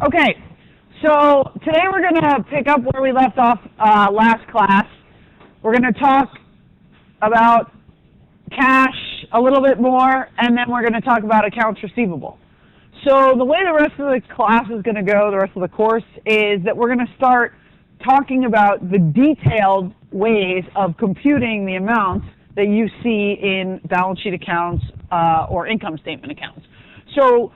Okay, so today we're going to pick up where we left off last class. We're going to talk about cash a little bit more, and then we're going to talk about accounts receivable. So the way the rest of the class is going to go, the rest of the course, is that we're going to start talking about the detailed ways of computing the amounts that you see in balance sheet accounts or income statement accounts. So,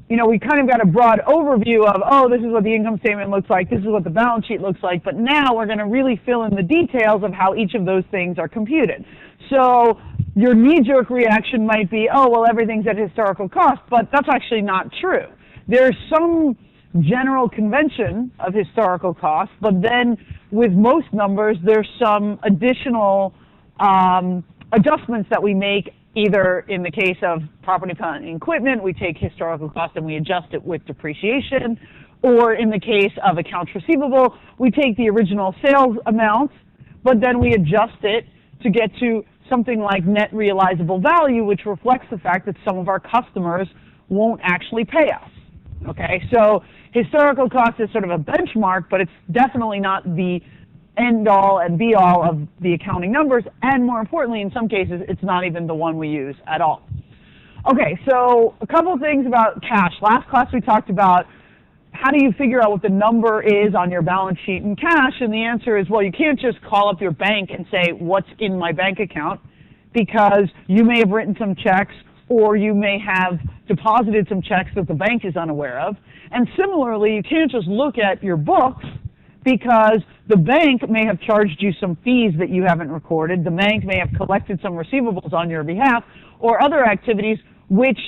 you know, we kind of got a broad overview of, oh, this is what the income statement looks like, this is what the balance sheet looks like, but now we're going to really fill in the details of how each of those things are computed. So your knee-jerk reaction might be, oh, well, everything's at historical cost, but that's actually not true. There's some general convention of historical cost, but then with most numbers, there's some additional adjustments that we make. Either in the case of property, plant, and equipment, we take historical cost and we adjust it with depreciation, or in the case of accounts receivable, we take the original sales amount, but then we adjust it to get to something like net realizable value, which reflects the fact that some of our customers won't actually pay us. Okay, so historical cost is sort of a benchmark, but it's definitely not the end-all and be-all of the accounting numbers, and more importantly, in some cases, it's not even the one we use at all. Okay, so a couple things about cash. Last class we talked about how do you figure out what the number is on your balance sheet in cash, and the answer is, well, you can't just call up your bank and say, what's in my bank account, because you may have written some checks or you may have deposited some checks that the bank is unaware of. And similarly, you can't just look at your books because the bank may have charged you some fees that you haven't recorded, the bank may have collected some receivables on your behalf, or other activities which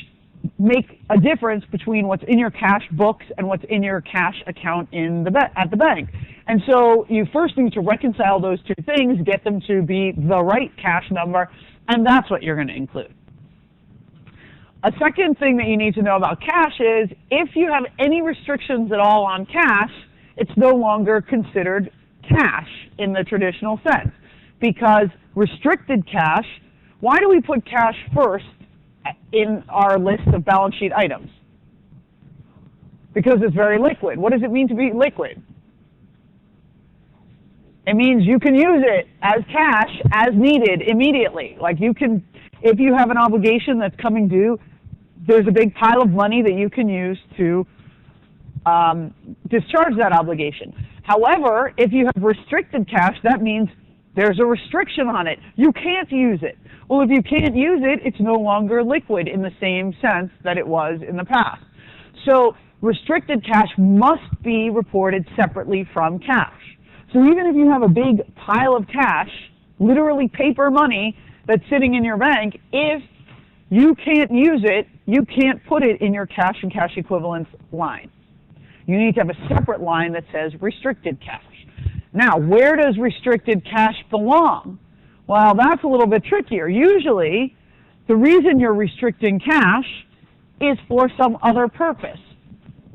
make a difference between what's in your cash books and what's in your cash account at the bank. And so you first need to reconcile those two things, get them to be the right cash number, and that's what you're going to include. A second thing that you need to know about cash is if you have any restrictions at all on cash, it's no longer considered cash in the traditional sense. Because restricted cash, why do we put cash first in our list of balance sheet items? Because it's very liquid. What does it mean to be liquid? It means you can use it as cash as needed immediately. Like you can, if you have an obligation that's coming due, there's a big pile of money that you can use to discharge that obligation. However, if you have restricted cash, that means there's a restriction on it. You can't use it. Well, if you can't use it, it's no longer liquid in the same sense that it was in the past. So restricted cash must be reported separately from cash. So even if you have a big pile of cash, literally paper money that's sitting in your bank, if you can't use it, you can't put it in your cash and cash equivalents line. You need to have a separate line that says restricted cash. Now, where does restricted cash belong? Well, that's a little bit trickier. Usually, the reason you're restricting cash is for some other purpose.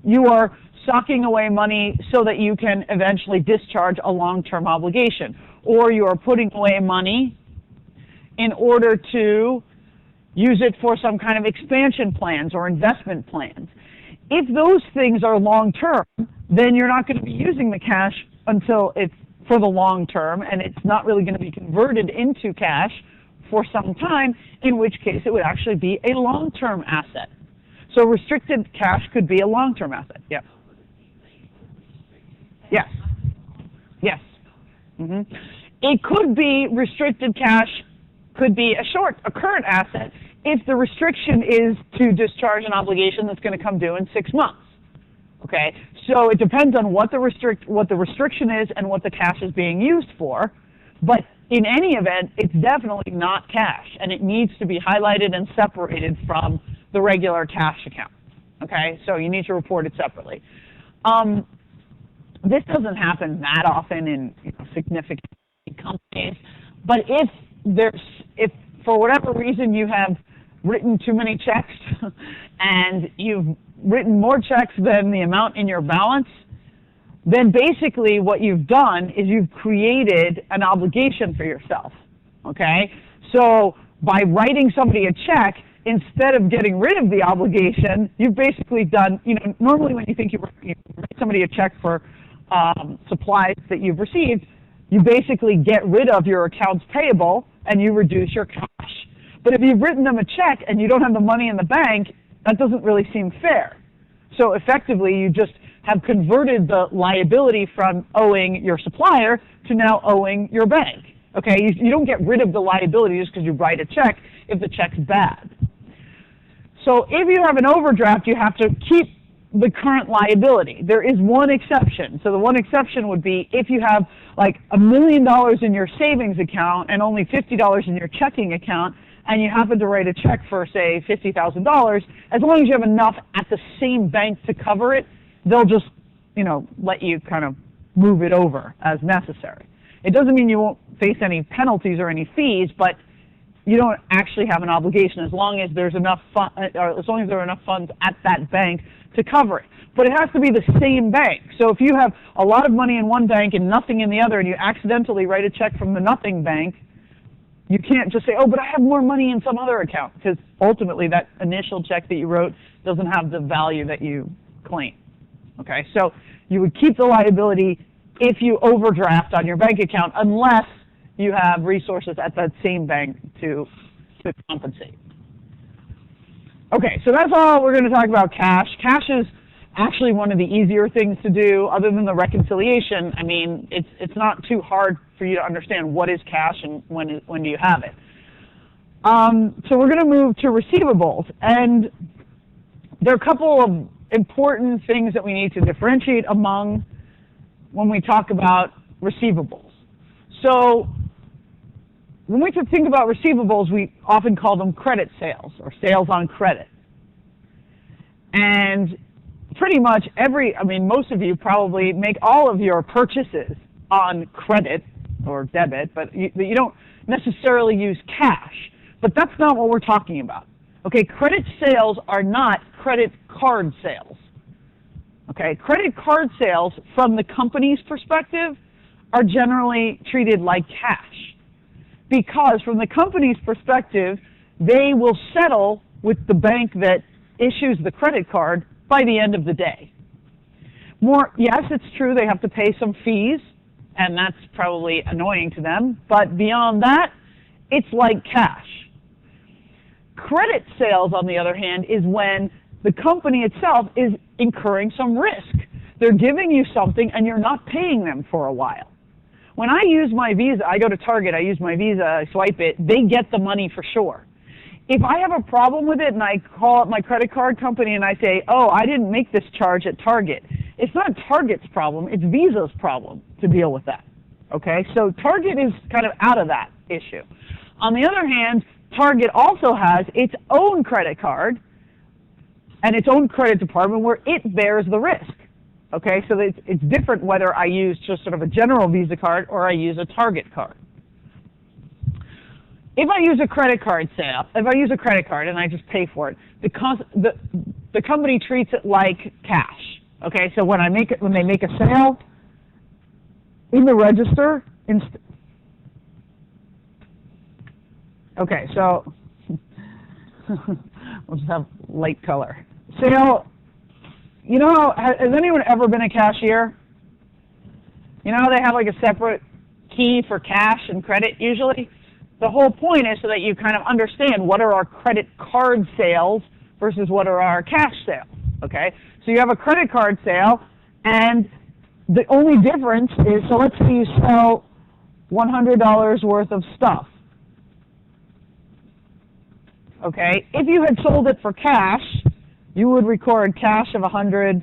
You are socking away money so that you can eventually discharge a long-term obligation, or you are putting away money in order to use it for some kind of expansion plans or investment plans. If those things are long-term, then you're not going to be using the cash until it's for the long term, and it's not really going to be converted into cash for some time, in which case it would actually be a long-term asset. So restricted cash could be a long-term asset. Yeah. Yes. Yes. Mm-hmm. It could be restricted cash, could be a current asset, if the restriction is to discharge an obligation that's going to come due in 6 months. Okay, so it depends on what the restriction is and what the cash is being used for, but in any event, it's definitely not cash, and it needs to be highlighted and separated from the regular cash account. Okay, so you need to report it separately. This doesn't happen that often in significant companies, but if for whatever reason you have written too many checks and you've written more checks than the amount in your balance, then basically what you've done is you've created an obligation for yourself, okay? So by writing somebody a check, instead of getting rid of the obligation, you've basically done, normally when you think you write somebody a check for supplies that you've received, you basically get rid of your accounts payable and you reduce your cash. But if you've written them a check and you don't have the money in the bank, that doesn't really seem fair. So effectively, you just have converted the liability from owing your supplier to now owing your bank. Okay, you don't get rid of the liability just because you write a check if the check's bad. So if you have an overdraft, you have to keep the current liability. There is one exception. So the one exception would be if you have like $1 million in your savings account and only $50 in your checking account, and you happen to write a check for, say, $50,000, as long as you have enough at the same bank to cover it, they'll just, let you kind of move it over as necessary. It doesn't mean you won't face any penalties or any fees, but you don't actually have an obligation as long as there's enough or as long as there are enough funds at that bank to cover it. But it has to be the same bank. So if you have a lot of money in one bank and nothing in the other, and you accidentally write a check from the nothing bank, you can't just say, oh, but I have more money in some other account, because ultimately that initial check that you wrote doesn't have the value that you claim. Okay, so you would keep the liability if you overdraft on your bank account, unless you have resources at that same bank to compensate. Okay, so that's all we're going to talk about cash. Cash is actually one of the easier things to do, other than the reconciliation. I mean, it's not too hard for you to understand what is cash and when do you have it. So we're going to move to receivables, and there are a couple of important things that we need to differentiate among when we talk about receivables. So when we think about receivables, we often call them credit sales or sales on credit. And pretty much most of you probably make all of your purchases on credit or debit, but you don't necessarily use cash. But that's not what we're talking about. Okay, credit sales are not credit card sales. Okay, credit card sales from the company's perspective are generally treated like cash, because from the company's perspective, they will settle with the bank that issues the credit card by the end of the day. Yes, it's true they have to pay some fees, and that's probably annoying to them, but beyond that, it's like cash. Credit sales, on the other hand, is when the company itself is incurring some risk. They're giving you something and you're not paying them for a while. When I use my Visa, I go to Target, I use my Visa, I swipe it, they get the money for sure. If I have a problem with it and I call up my credit card company and I say, oh, I didn't make this charge at Target, it's not Target's problem, it's Visa's problem to deal with that. Okay, so Target is kind of out of that issue. On the other hand, Target also has its own credit card and its own credit department where it bears the risk. Okay, so it's different whether I use just sort of a general Visa card or I use a Target card. If I use a credit card and I just pay for it, the company treats it like cash. Okay, so when they make a sale in the register, okay, so we'll just have light color. Sale. Has anyone ever been a cashier? You know how they have like a separate key for cash and credit usually? The whole point is so that you kind of understand what are our credit card sales versus what are our cash sales, okay? So you have a credit card sale, and the only difference is, so let's say you sell $100 worth of stuff, okay? If you had sold it for cash, you would record cash of 100,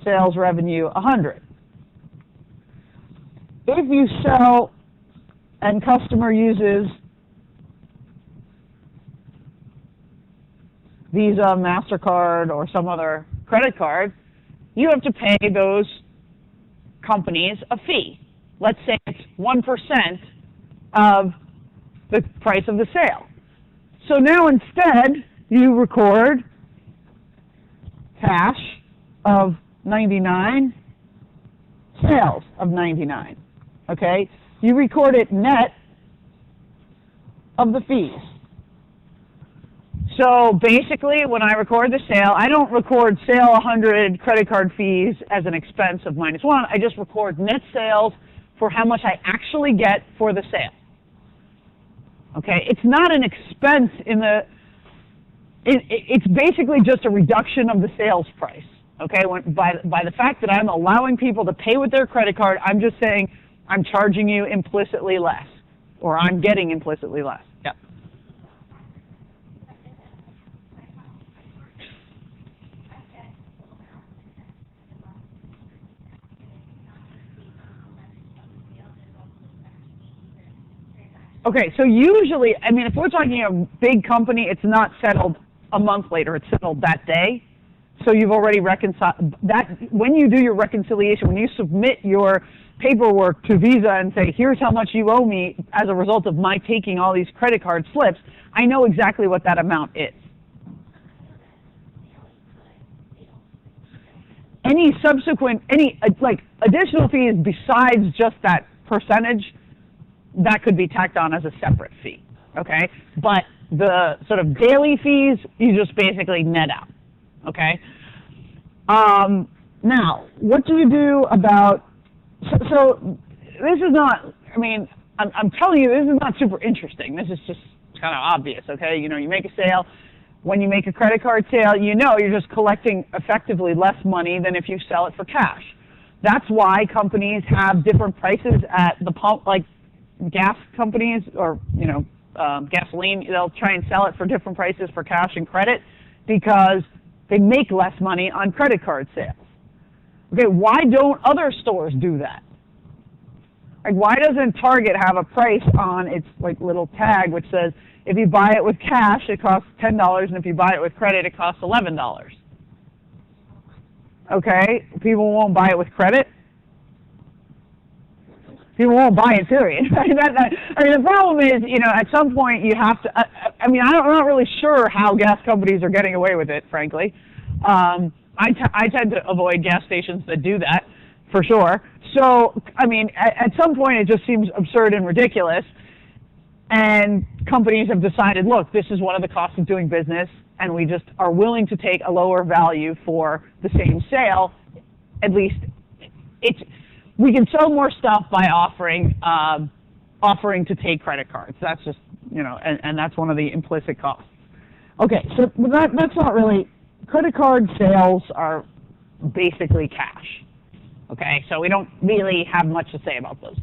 sales revenue 100. If you sell and customer uses Visa, MasterCard, or some other credit card, you have to pay those companies a fee. Let's say it's 1% of the price of the sale. So now instead, you record cash of 99, sales of 99, okay? You record it net of the fees. So basically, when I record the sale, I don't record sale 100 credit card fees as an expense of -1. I just record net sales for how much I actually get for the sale. Okay, it's not an expense in the, it's basically just a reduction of the sales price. Okay, by the fact that I'm allowing people to pay with their credit card, I'm just saying I'm charging you implicitly less, or I'm getting implicitly less. Yeah. Okay, so usually, I mean, if we're talking a big company, it's not settled a month later, it's settled that day. So you've already reconciled that. When you do your reconciliation, when you submit your paperwork to Visa and say, here's how much you owe me as a result of my taking all these credit card slips, I know exactly what that amount is. Any subsequent, like additional fees besides just that percentage, that could be tacked on as a separate fee, okay? But the sort of daily fees, you just basically net out, okay? Now, what do you do about, so this is not, I mean, I'm telling you, this is not super interesting. This is just kind of obvious, okay? You know, you make a sale. When you make a credit card sale, you know you're just collecting effectively less money than if you sell it for cash. That's why companies have different prices at the pump, like gas companies or, you know, gasoline, they'll try and sell it for different prices for cash and credit because they make less money on credit card sales. Okay, why don't other stores do that? Like, why doesn't Target have a price on its like little tag which says if you buy it with cash it costs $10 and if you buy it with credit it costs $11? Okay, people won't buy it with credit. People won't buy it, period. I mean, the problem is, you know, at some point you have to, I'm not really sure how gas companies are getting away with it, frankly. I tend to avoid gas stations that do that, for sure. So, I mean, at some point it just seems absurd and ridiculous. And companies have decided, look, this is one of the costs of doing business, and we just are willing to take a lower value for the same sale. At least we can sell more stuff by offering to take credit cards. That's just, you know, and that's one of the implicit costs. Okay, so that's not really, credit card sales are basically cash. Okay, so we don't really have much to say about those.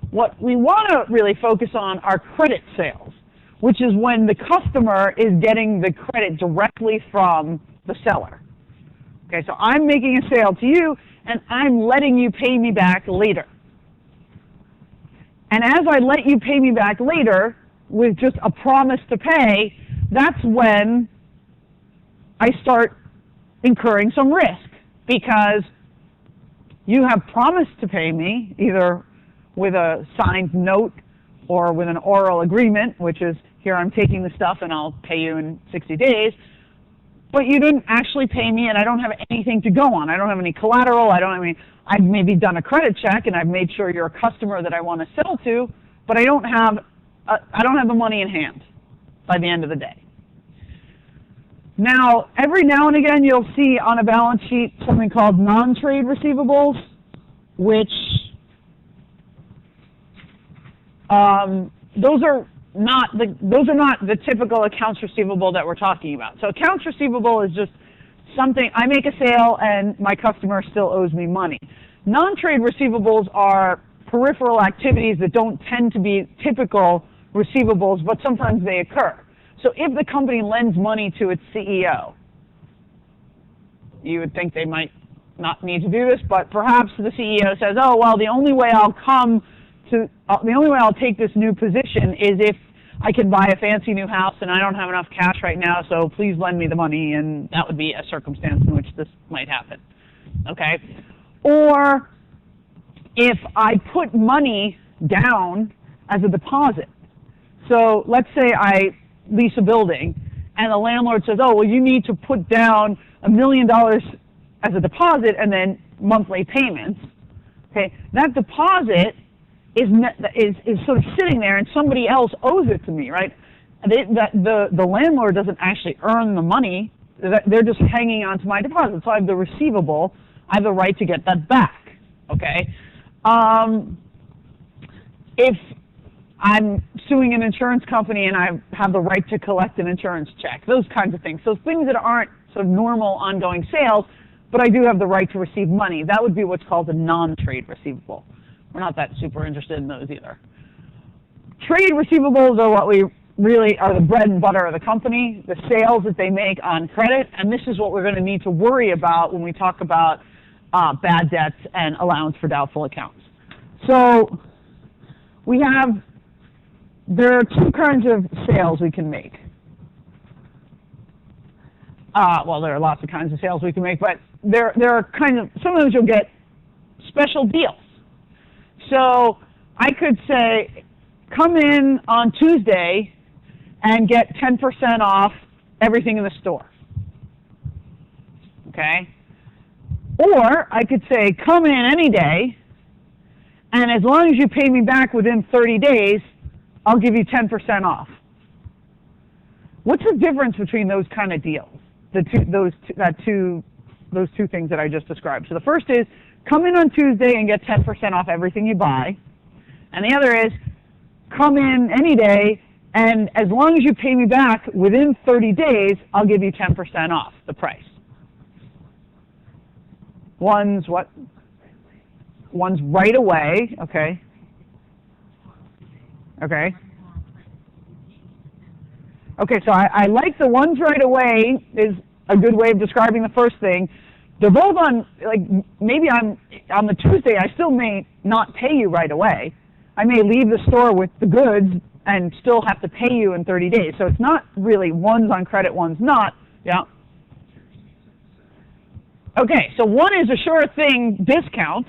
What we want to really focus on are credit sales, which is when the customer is getting the credit directly from the seller. Okay, so I'm making a sale to you, and I'm letting you pay me back later. And as I let you pay me back later with just a promise to pay, that's when I start incurring some risk, because you have promised to pay me either with a signed note or with an oral agreement, which is, here I'm taking the stuff and I'll pay you in 60 days, but you didn't actually pay me and I don't have anything to go on. I don't have any collateral. I've maybe done a credit check and I've made sure you're a customer that I want to sell to, but I don't have the money in hand by the end of the day. Now, every now and again you'll see on a balance sheet something called non-trade receivables, which those are not the typical accounts receivable that we're talking about. So accounts receivable is just something, I make a sale and my customer still owes me money. Non-trade receivables are peripheral activities that don't tend to be typical receivables, but sometimes they occur. So if the company lends money to its CEO, you would think they might not need to do this, but perhaps the CEO says, oh, well, the only way I'll take this new position is if I can buy a fancy new house and I don't have enough cash right now, so please lend me the money, and that would be a circumstance in which this might happen, okay? Or if I put money down as a deposit. So let's say I lease a building and the landlord says, oh, well, you need to put down $1 million as a deposit and then monthly payments, okay? That deposit is sort of sitting there and somebody else owes it to me, right? the landlord doesn't actually earn the money. They're just hanging on to my deposit. So I have the receivable. I have the right to get that back. Okay. If I'm suing an insurance company and I have the right to collect an insurance check, those kinds of things. So things that aren't sort of normal ongoing sales, but I do have the right to receive money. That would be what's called a non-trade receivable. We're not that super interested in those either. Trade receivables are what we really are the bread and butter of the company, the sales that they make on credit, and this is what we're going to need to worry about when we talk about bad debts and allowance for doubtful accounts. So there are two kinds of sales we can make. Well, there are lots of kinds of sales we can make, but there are kind of, sometimes you'll get special deals. So I could say, come in on Tuesday and get 10% off everything in the store. Okay? Or I could say, come in any day, and as long as you pay me back within 30 days, I'll give you 10% off. What's the difference between those kind of deals? Those two things that I just described. So the first is, come in on Tuesday and get 10% off everything you buy. And the other is, come in any day, and as long as you pay me back within 30 days, I'll give you 10% off the price. One's what? One's right away, okay. Okay. Okay, so I like the ones right away is a good way of describing the first thing. They're both on, like, maybe on the Tuesday, I still may not pay you right away. I may leave the store with the goods and still have to pay you in 30 days. So it's not really one's on credit, one's not. Yeah. Okay, so one is a sure thing discount.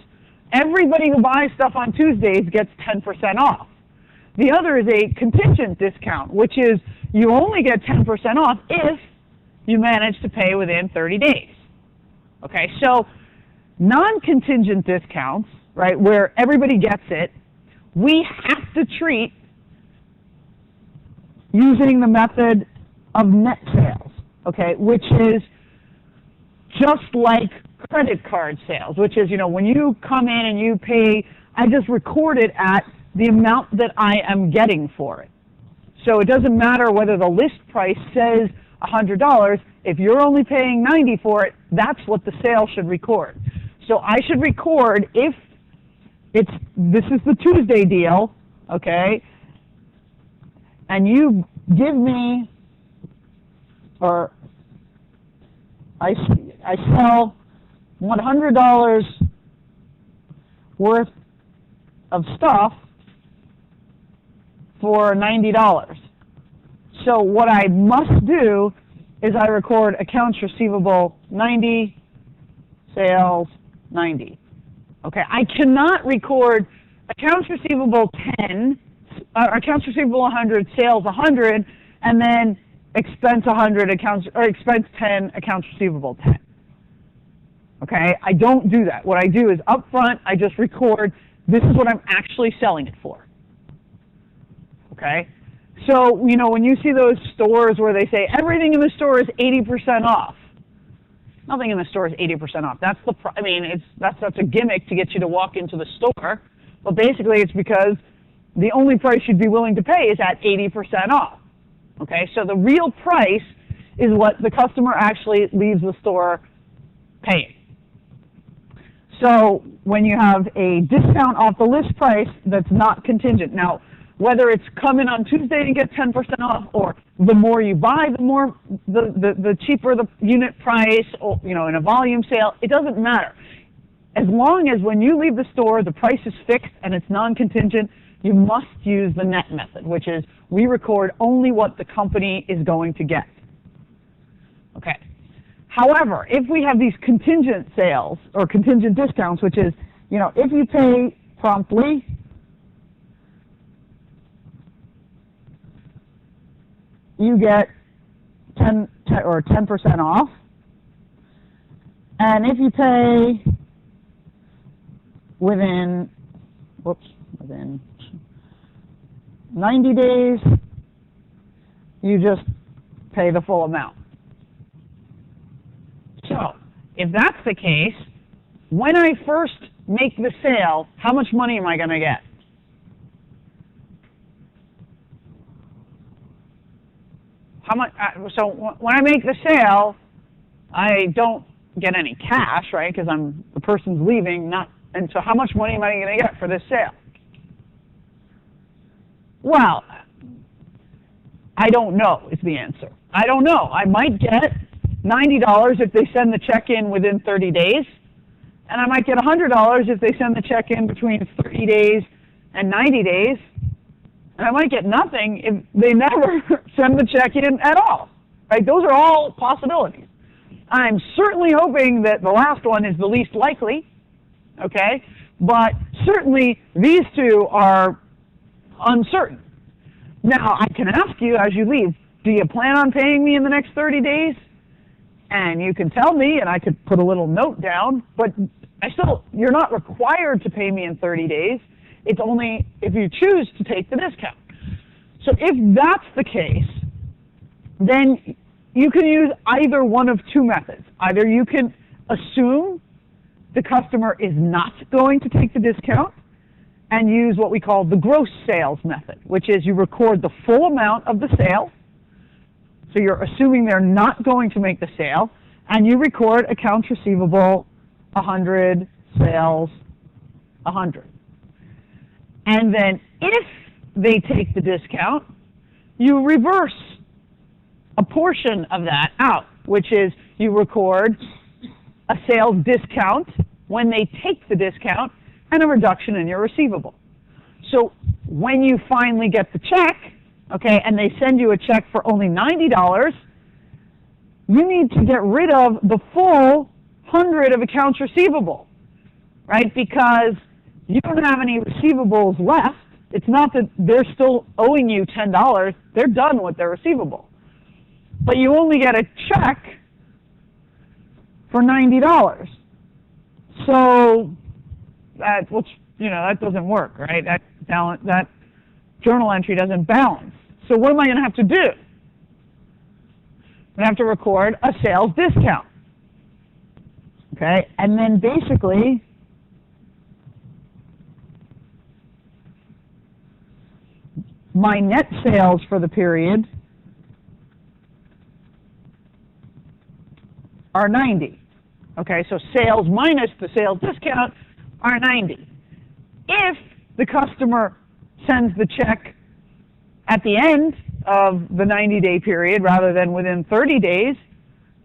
Everybody who buys stuff on Tuesdays gets 10% off. The other is a contingent discount, which is you only get 10% off if you manage to pay within 30 days. Okay, so non-contingent discounts, right, where everybody gets it, we have to treat using the method of net sales, okay, which is just like credit card sales, which is, when you come in and you pay, I just record it at the amount that I am getting for it. So it doesn't matter whether the list price says $100, if you're only paying $90 for it, that's what the sale should record. So I should record if this is the Tuesday deal, okay, and you give me, or I sell $100 worth of stuff for $90. So what I must do is I record accounts receivable 90, sales 90. Okay, I cannot record accounts receivable 10, accounts receivable 100, sales 100, and then expense 100 expense 10, accounts receivable 10. Okay, I don't do that. What I do is up front, I just record this is what I'm actually selling it for. Okay, so when you see those stores where they say everything in the store is 80% off, nothing in the store is 80% off. That's that's a gimmick to get you to walk into the store. But basically, it's because the only price you'd be willing to pay is at 80% off. Okay, so the real price is what the customer actually leaves the store paying. So when you have a discount off the list price that's not contingent. Now, whether it's come in on Tuesday and get 10% off, or the more you buy, the cheaper the unit price, or in a volume sale, it doesn't matter. As long as when you leave the store, the price is fixed and it's non-contingent, you must use the net method, which is we record only what the company is going to get. Okay. However, if we have these contingent sales or contingent discounts, which is, if you pay promptly, you get 10% off, and if you pay within 90 days, you just pay the full amount. So, if that's the case, when I first make the sale, how much money am I going to get? How much? So when I make the sale, I don't get any cash, right? Because the person's leaving. And so how much money am I going to get for this sale? Well, I don't know is the answer. I don't know. I might get $90 if they send the check in within 30 days, and I might get $100 if they send the check in between 30 days and 90 days, and I might get nothing if they never send the check in at all. Right? Those are all possibilities. I'm certainly hoping that the last one is the least likely, okay? But certainly these two are uncertain. Now, I can ask you as you leave, do you plan on paying me in the next 30 days? And you can tell me, and I could put a little note down, but you're not required to pay me in 30 days. It's only if you choose to take the discount. So if that's the case, then you can use either one of two methods. Either you can assume the customer is not going to take the discount and use what we call the gross sales method, which is you record the full amount of the sale. So you're assuming they're not going to make the sale, and you record accounts receivable 100, sales 100. And then if they take the discount, you reverse a portion of that out, which is you record a sales discount when they take the discount and a reduction in your receivable. So when you finally get the check, okay, and they send you a check for only $90, you need to get rid of the full 100 of accounts receivable, right? Because you don't have any receivables left. It's not that they're still owing you $10. They're done with their receivable. But you only get a check for $90. So that doesn't work, right? That journal entry doesn't balance. So what am I going to have to do? I'm going to have to record a sales discount. Okay, and then basically my net sales for the period are 90. Okay, so sales minus the sales discount are 90. If the customer sends the check at the end of the 90-day period rather than within 30 days,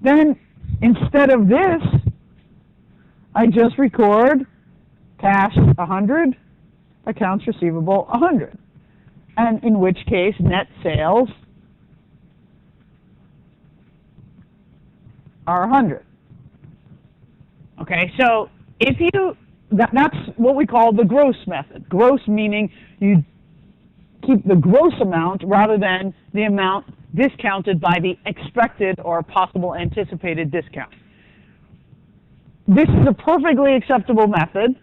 then instead of this, I just record cash 100, accounts receivable 100, and in which case net sales are 100. Okay, so that's what we call the gross method. Gross meaning you keep the gross amount rather than the amount discounted by the expected or possible anticipated discount. This is a perfectly acceptable method,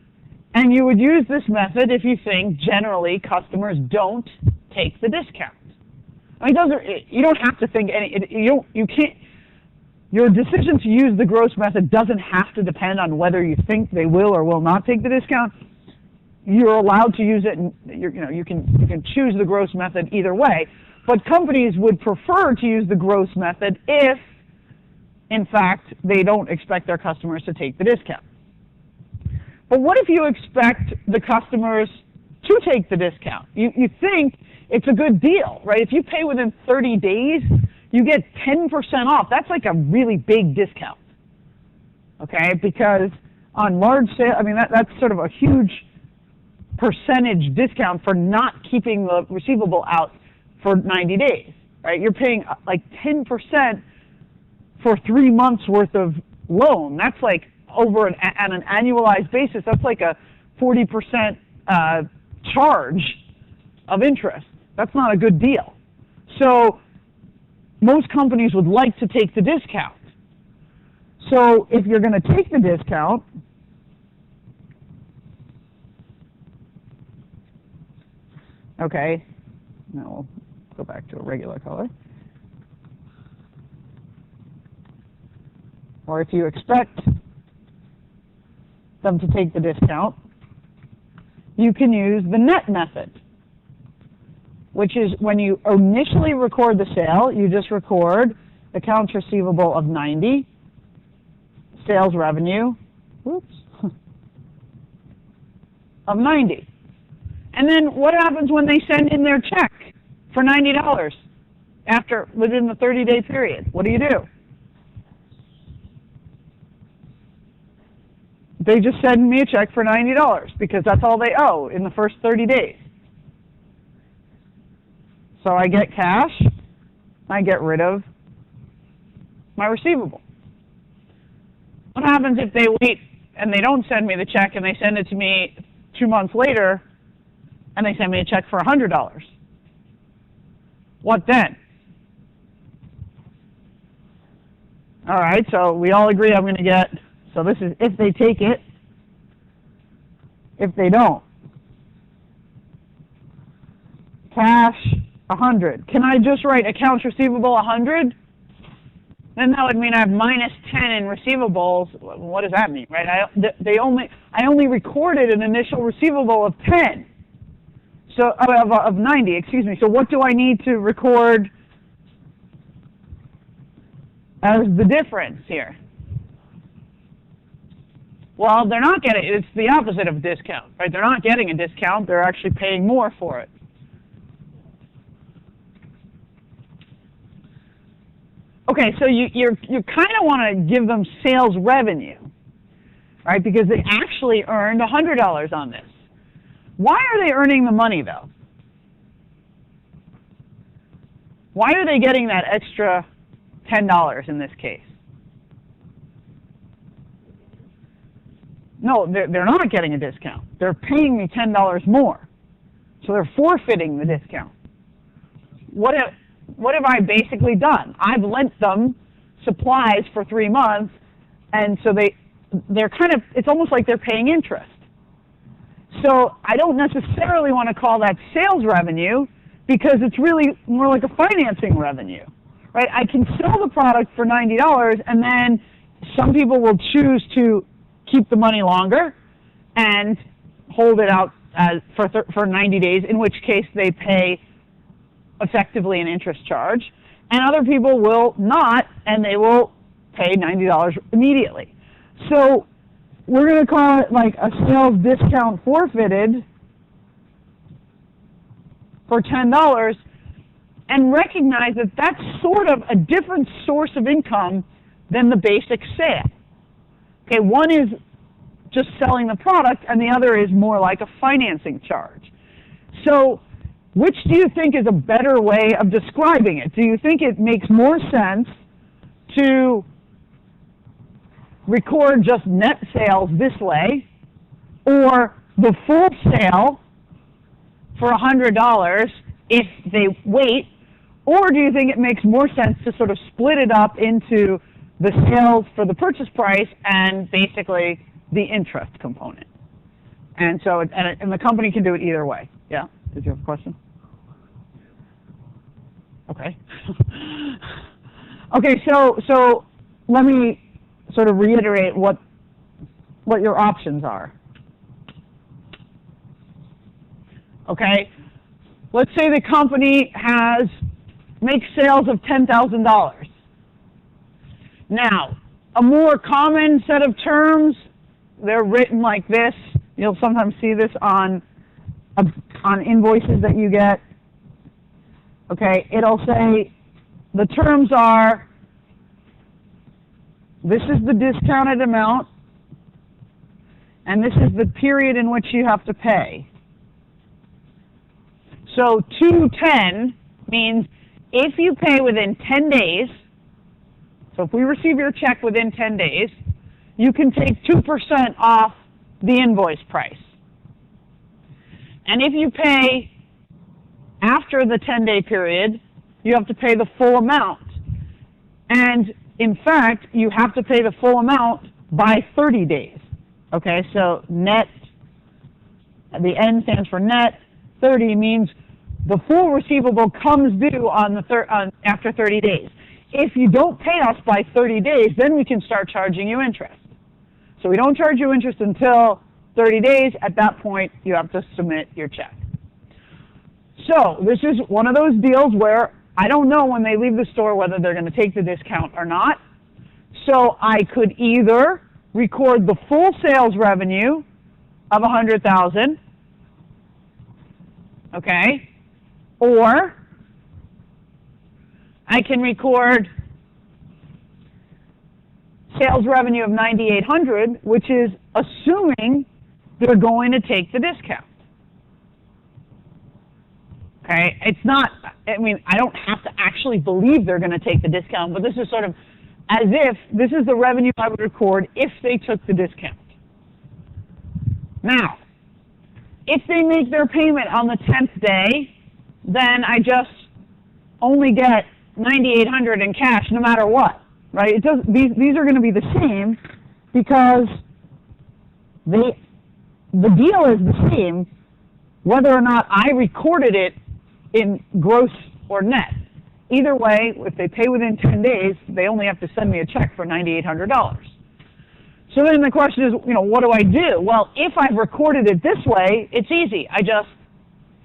and you would use this method if you think generally customers don't take the discount. I mean, you don't have to think you can't. Your decision to use the gross method doesn't have to depend on whether you think they will or will not take the discount. You're allowed to use it, and you can choose the gross method either way. But companies would prefer to use the gross method if, in fact, they don't expect their customers to take the discount. But what if you expect the customers to take the discount? You think it's a good deal, right? If you pay within 30 days, you get 10% off. That's like a really big discount, okay? Because on large sales, I mean, that's sort of a huge percentage discount for not keeping the receivable out for 90 days, right? You're paying like 10% for 3 months worth of loan. That's like on an annualized basis, that's like a 40% charge of interest. That's not a good deal. So most companies would like to take the discount. So if you're going to take the discount, okay, now we'll go back to a regular color. or if you expect them to take the discount, you can use the net method, which is when you initially record the sale, you just record accounts receivable of 90, sales revenue, of 90. And then what happens when they send in their check for $90 within the 30-day period? What do? They just send me a check for $90 because that's all they owe in the first 30 days. So I get cash, I get rid of my receivable. What happens if they wait and they don't send me the check and they send it to me 2 months later and they send me a check for $100? What then? All right, so we all agree I'm going to get, so this is if they take it, if they don't. Cash, 100. Can I just write accounts receivable 100? Then that would mean I have minus 10 in receivables. What does that mean, right? I only recorded an initial receivable of 10, so of 90. Excuse me. So what do I need to record as the difference here? Well, they're not getting. It's the opposite of discount, right? They're not getting a discount. They're actually paying more for it. Okay, so you kind of want to give them sales revenue, right? Because they actually earned $100 on this. Why are they earning the money, though? Why are they getting that extra $10 in this case? No, they're not getting a discount. They're paying me $10 more. So they're forfeiting the discount. What have I basically done? I've lent them supplies for 3 months, and so they're kind of, it's almost like they're paying interest. So I don't necessarily want to call that sales revenue because it's really more like a financing revenue, right? I can sell the product for $90, and then some people will choose to keep the money longer and hold it out for 90 days, in which case they pay effectively an interest charge, and other people will not, and they will pay $90 immediately. So we're going to call it like a sales discount forfeited for $10, and recognize that that's sort of a different source of income than the basic sale. Okay, one is just selling the product, and the other is more like a financing charge. So which do you think is a better way of describing it? Do you think it makes more sense to record just net sales this way, or the full sale for $100 if they wait, or do you think it makes more sense to sort of split it up into the sales for the purchase price and basically the interest component? And so, and the company can do it either way. Yeah? Did you have a question? Okay. Okay, so let me sort of reiterate what your options are. Okay, let's say the company makes sales of $10,000. Now, a more common set of terms, they're written like this. You'll sometimes see this on invoices that you get. Okay, it'll say the terms are, this is the discounted amount, and this is the period in which you have to pay. So 210 means if you pay within 10 days, so if we receive your check within 10 days, you can take 2% off the invoice price. And if you pay after the 10-day period, you have to pay the full amount. And in fact, you have to pay the full amount by 30 days. Okay, so net, the N stands for net. 30 means the full receivable comes due on after 30 days. If you don't pay us by 30 days, then we can start charging you interest. So we don't charge you interest until 30 days. At that point, you have to submit your check. So this is one of those deals where I don't know when they leave the store whether they're going to take the discount or not. So I could either record the full sales revenue of $100,000, okay, or I can record sales revenue of $9,800, which is assuming they're going to take the discount. Okay, it's not, I mean, I don't have to actually believe they're going to take the discount, but this is sort of as if this is the revenue I would record if they took the discount. Now, if they make their payment on the 10th day, then I just only get $9,800 in cash no matter what, right? It does, these are going to be the same because the deal is the same whether or not I recorded it in gross or net. Either way, if they pay within 10 days, they only have to send me a check for $9,800. So then the question is, what do I do? Well, if I've recorded it this way, it's easy. I just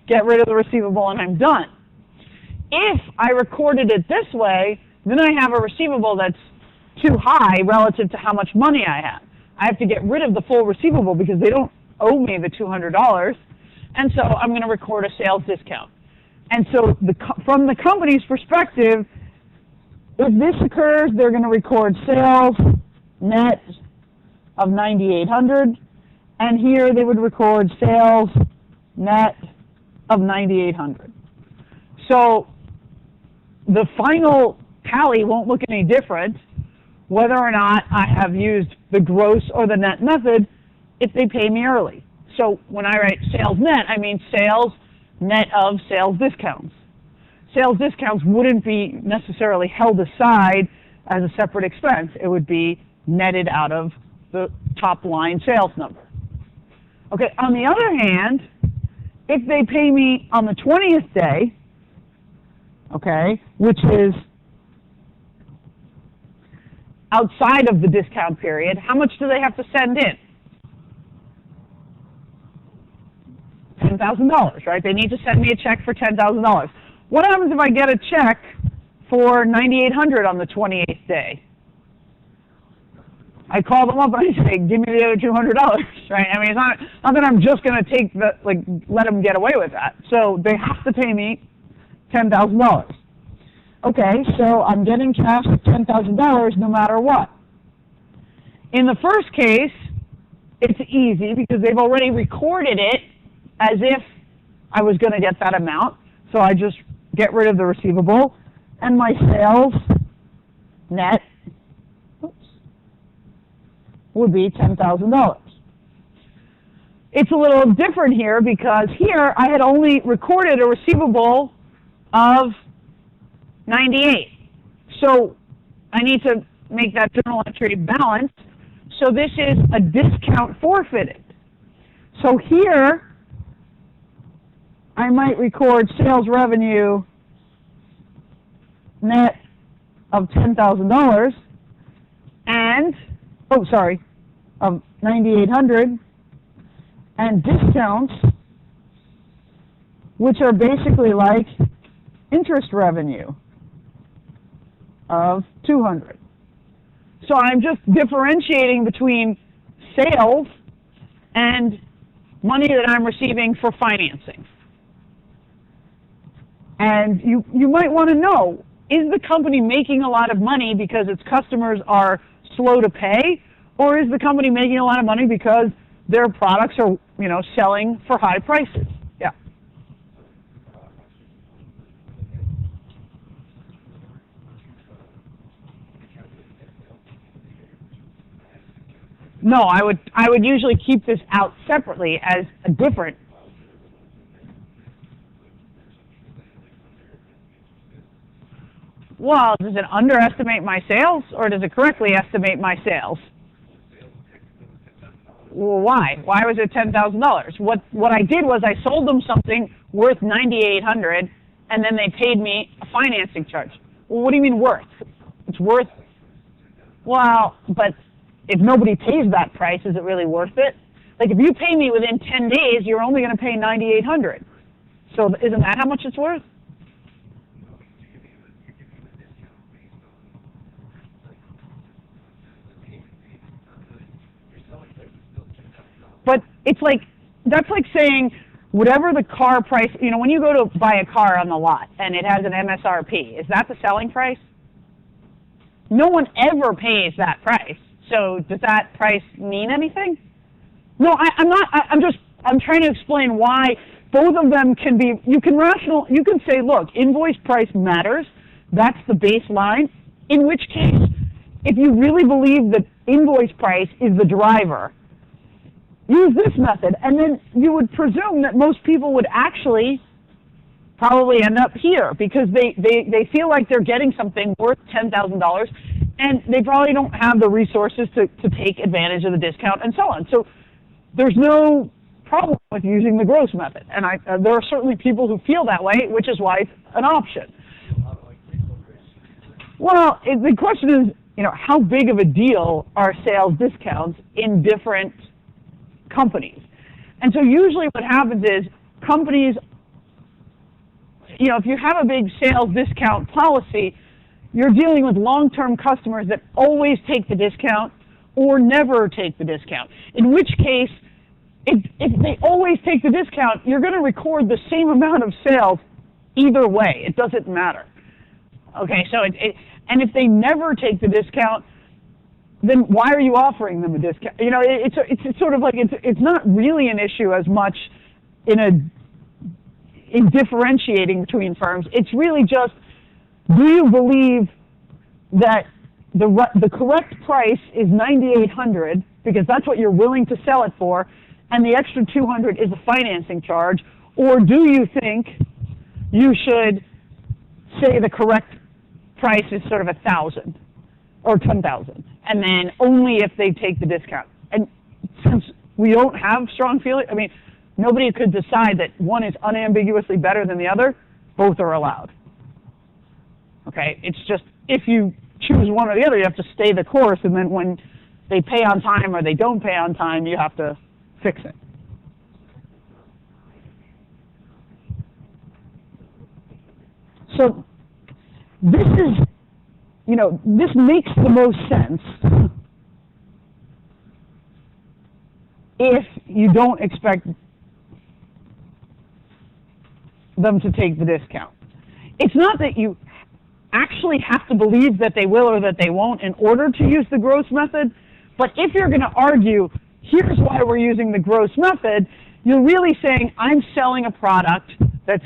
get rid of the receivable and I'm done. If I recorded it this way, then I have a receivable that's too high relative to how much money I have. I have to get rid of the full receivable because they don't owe me the $200, and so I'm going to record a sales discount. And so from the company's perspective, if this occurs, they're going to record sales net of $9,800, and here they would record sales net of $9,800. So the final tally won't look any different whether or not I have used the gross or the net method if they pay me early. So when I write sales net, I mean sales net of sales discounts. Sales discounts wouldn't be necessarily held aside as a separate expense. It would be netted out of the top line sales number. Okay, on the other hand, if they pay me on the 20th day, okay, which is outside of the discount period, how much do they have to send in? $10,000, right? They need to send me a check for $10,000. What happens if I get a check for $9,800 on the 28th day? I call them up and I say, give me the other $200, right? I mean, it's not that I'm just going to let them get away with that. So they have to pay me $10,000. Okay, so I'm getting cash of $10,000 no matter what. In the first case, it's easy because they've already recorded it as if I was going to get that amount. So I just get rid of the receivable, and my sales net would be $10,000. It's a little different here because here I had only recorded a receivable of 98. So I need to make that journal entry balanced. So this is a discount forfeited. So here I might record sales revenue net of $10,000 and, of $9,800, and discounts, which are basically like interest revenue of $200. So I'm just differentiating between sales and money that I'm receiving for financing. And you might want to know, is the company making a lot of money because its customers are slow to pay, or is the company making a lot of money because their products are, selling for high prices? Yeah. No, I would usually keep this out separately as a different. Well, does it underestimate my sales, or does it correctly estimate my sales? Well, why? Why was it $10,000? What I did was I sold them something worth $9,800, and then they paid me a financing charge. Well, what do you mean worth? worth, well, but if nobody pays that price, is it really worth it? Like if you pay me within 10 days, you're only going to pay $9,800. So isn't that how much it's worth? But it's like, that's like saying whatever the car price, you know, when you go to buy a car on the lot and it has an MSRP, is that the selling price? No one ever pays that price. So does that price mean anything? No, I'm trying to explain why both of them can be, you can say, look, invoice price matters, that's the baseline, in which case, if you really believe that invoice price is the driver, use this method, and then you would presume that most people would actually probably end up here because they feel like they're getting something worth $10,000 and they probably don't have the resources to take advantage of the discount and so on. So there's no problem with using the gross method, and there are certainly people who feel that way, which is why it's an option. Well, the question is, you know, how big of a deal are sales discounts in different companies? And so usually what happens is companies, you know, if you have a big sales discount policy, you're dealing with long-term customers that always take the discount or never take the discount. In which case, if they always take the discount, you're going to record the same amount of sales either way. It doesn't matter. Okay, so and if they never take the discount, then why are you offering them a discount? You know, it's sort of like it's not really an issue as much in differentiating between firms. It's really just, do you believe that the correct price is $9,800 because that's what you're willing to sell it for, and the extra $200 is a financing charge, or do you think you should say the correct price is sort of $1,000 or $10,000, and then only if they take the discount? And since we don't have strong feeling, I mean, nobody could decide that one is unambiguously better than the other. Both are allowed. Okay, it's just if you choose one or the other, you have to stay the course, and then when they pay on time or they don't pay on time, you have to fix it. So this is, you know, this makes the most sense if you don't expect them to take the discount. It's not that you actually have to believe that they will or that they won't in order to use the gross method, but if you're going to argue, here's why we're using the gross method, you're really saying, I'm selling a product that's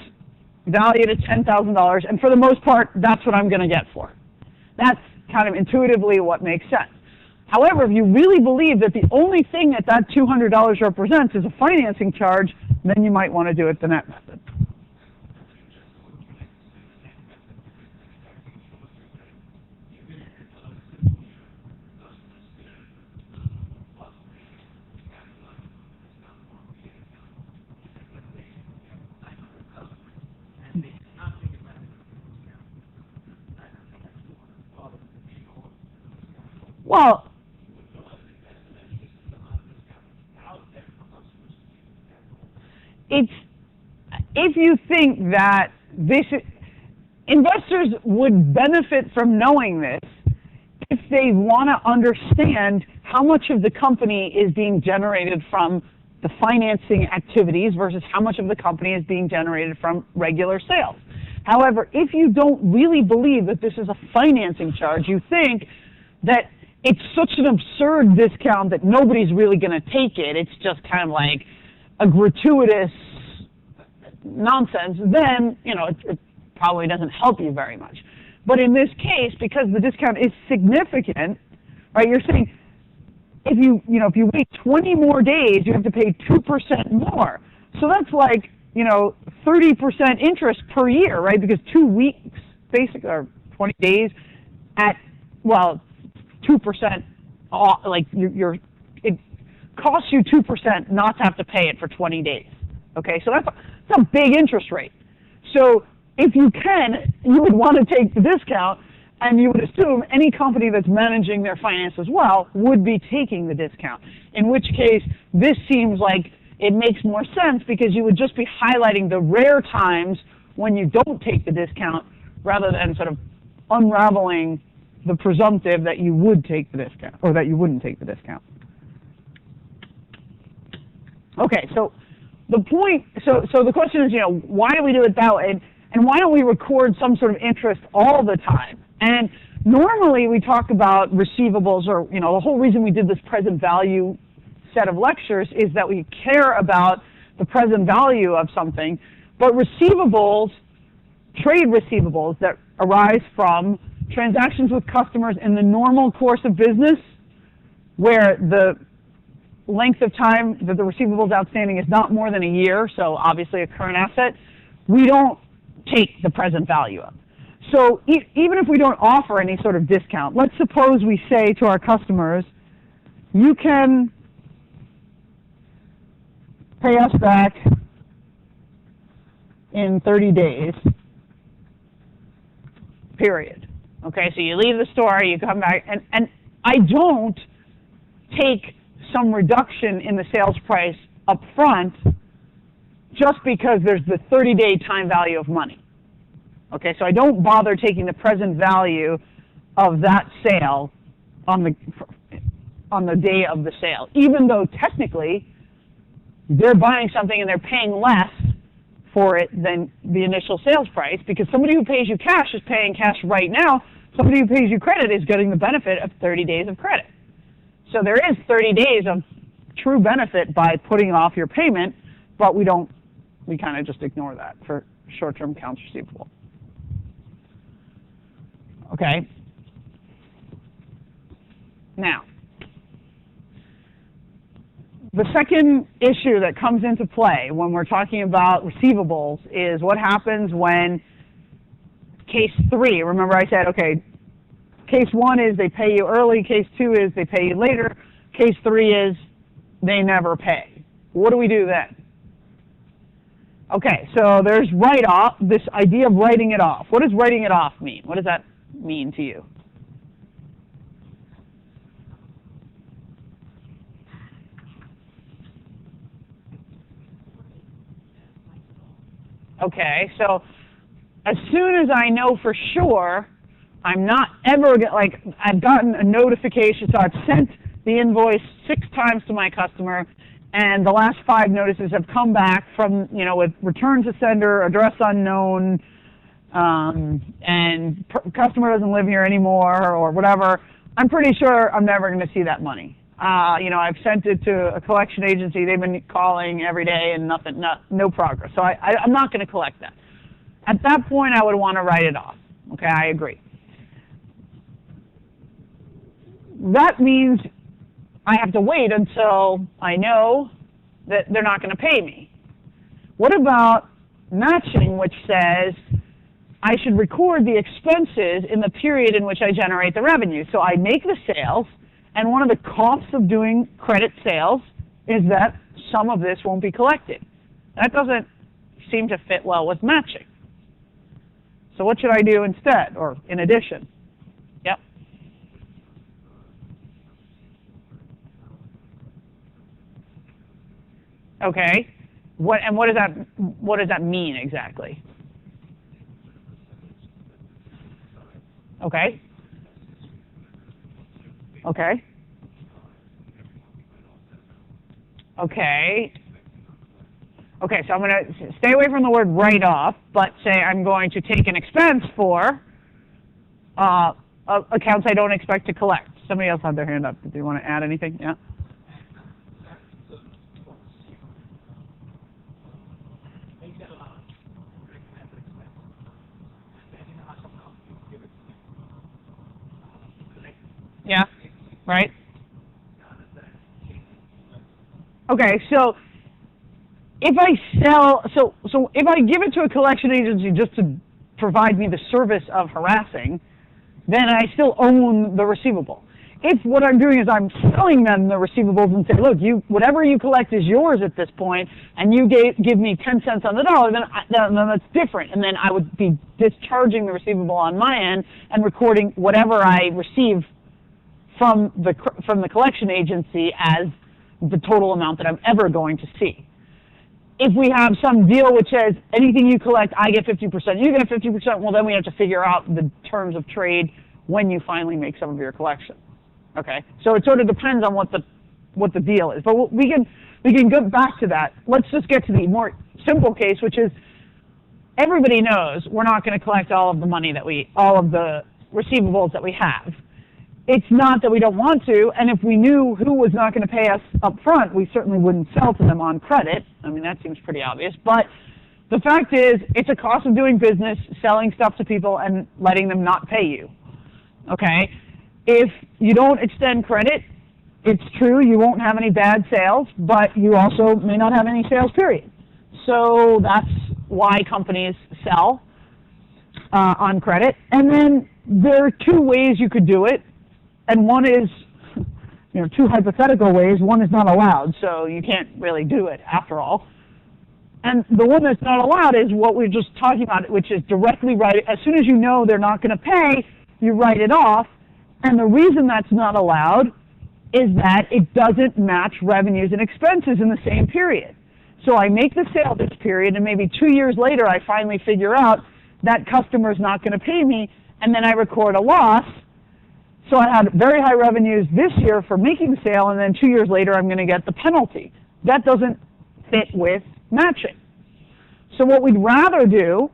valued at $10,000, and for the most part, that's what I'm going to get for. That's kind of intuitively what makes sense. However, if you really believe that the only thing that $200 represents is a financing charge, then you might want to do it the net method. Well, it's, if you think that investors would benefit from knowing this if they want to understand how much of the company is being generated from the financing activities versus how much of the company is being generated from regular sales. However, if you don't really believe that this is a financing charge, you think that it's such an absurd discount that nobody's really going to take it, it's just kind of like a gratuitous nonsense, then, you know, it probably doesn't help you very much. But in this case, because the discount is significant, right, you're saying if you wait 20 more days, you have to pay 2% more. So that's like, 30% interest per year, right? Because 2 weeks, basically, or 20 days at, 2%, like it costs you 2% not to have to pay it for 20 days. Okay, so that's a big interest rate. So if you can, you would want to take the discount, And you would assume any company that's managing their finances well would be taking the discount, in which case this seems like it makes more sense because you would just be highlighting the rare times when you don't take the discount rather than sort of unraveling the presumptive that you would take the discount or that you wouldn't take the discount. Okay, so the point, so the question is, why do we do it that way? And why don't we record some sort of interest all the time? And normally we talk about receivables, or the whole reason we did this present value set of lectures is that we care about the present value of something. But receivables, trade receivables that arise from transactions with customers in the normal course of business, where the length of time that the receivables outstanding is not more than a year, so obviously a current asset, we don't take the present value of. So even if we don't offer any sort of discount, let's suppose we say to our customers, you can pay us back in 30 days, period. Okay, so you leave the store, you come back, and I don't take some reduction in the sales price up front just because there's the 30-day time value of money. Okay, so I don't bother taking the present value of that sale on the day of the sale, even though technically they're buying something and they're paying less for it than the initial sales price, because somebody who pays you cash is paying cash right now. Somebody who pays you credit is getting the benefit of 30 days of credit. So there is 30 days of true benefit by putting off your payment, but we kind of just ignore that for short-term accounts receivable. Okay. Now, the second issue that comes into play when we're talking about receivables is what happens when case 3, remember I said, okay, case 1 is they pay you early, case 2 is they pay you later, case 3 is they never pay. What do we do then? Okay, so there's write-off, this idea of writing it off. What does writing it off mean? What does that mean to you? Okay, so as soon as I know for sure, I'm not ever, I've gotten a notification, so I've sent the invoice 6 times to my customer, and the last 5 notices have come back from, with return to sender, address unknown, and customer doesn't live here anymore, or whatever. I'm pretty sure I'm never going to see that money. I've sent it to a collection agency. They've been calling every day and no progress. So I'm not going to collect that. At that point, I would want to write it off. Okay, I agree. That means I have to wait until I know that they're not going to pay me. What about matching, which says I should record the expenses in the period in which I generate the revenue? So I make the sales, and one of the costs of doing credit sales is that some of this won't be collected. That doesn't seem to fit well with matching. So what should I do instead, or in addition? Yep. Okay. What does that mean exactly? Okay. Okay. Okay. Okay, so I'm going to stay away from the word write off, but say I'm going to take an expense for accounts I don't expect to collect. Somebody else had their hand up. Do you want to add anything? Yeah. Yeah, right? Okay, so if I sell, so if I give it to a collection agency just to provide me the service of harassing, then I still own the receivable. If what I'm doing is I'm selling them the receivables and say, look, whatever you collect is yours at this point, and you give me 10 cents on the dollar, then that's different. And then I would be discharging the receivable on my end and recording whatever I receive from the collection agency as the total amount that I'm ever going to see. If we have some deal which says anything you collect, I get 50%, you get 50%, well, then we have to figure out the terms of trade when you finally make some of your collection. Okay, so it sort of depends on what the deal is, but we can go back to that. Let's just get to the more simple case, which is everybody knows we're not going to collect all of the receivables that we have. It's not that we don't want to, and if we knew who was not going to pay us up front, we certainly wouldn't sell to them on credit. I mean, that seems pretty obvious, but the fact is it's a cost of doing business, selling stuff to people and letting them not pay you. Okay? If you don't extend credit, it's true you won't have any bad sales, but you also may not have any sales, period. So that's why companies sell on credit. And then there are two ways you could do it, and one is, two hypothetical ways. One is not allowed, so you can't really do it after all. And the one that's not allowed is what we were just talking about, which is directly write it. As soon as you know they're not going to pay, you write it off. And the reason that's not allowed is that it doesn't match revenues and expenses in the same period. So I make the sale this period, and maybe 2 years later I finally figure out that customer's not going to pay me, and then I record a loss. So I had very high revenues this year for making the sale, and then 2 years later I'm going to get the penalty. That doesn't fit with matching. So what we'd rather do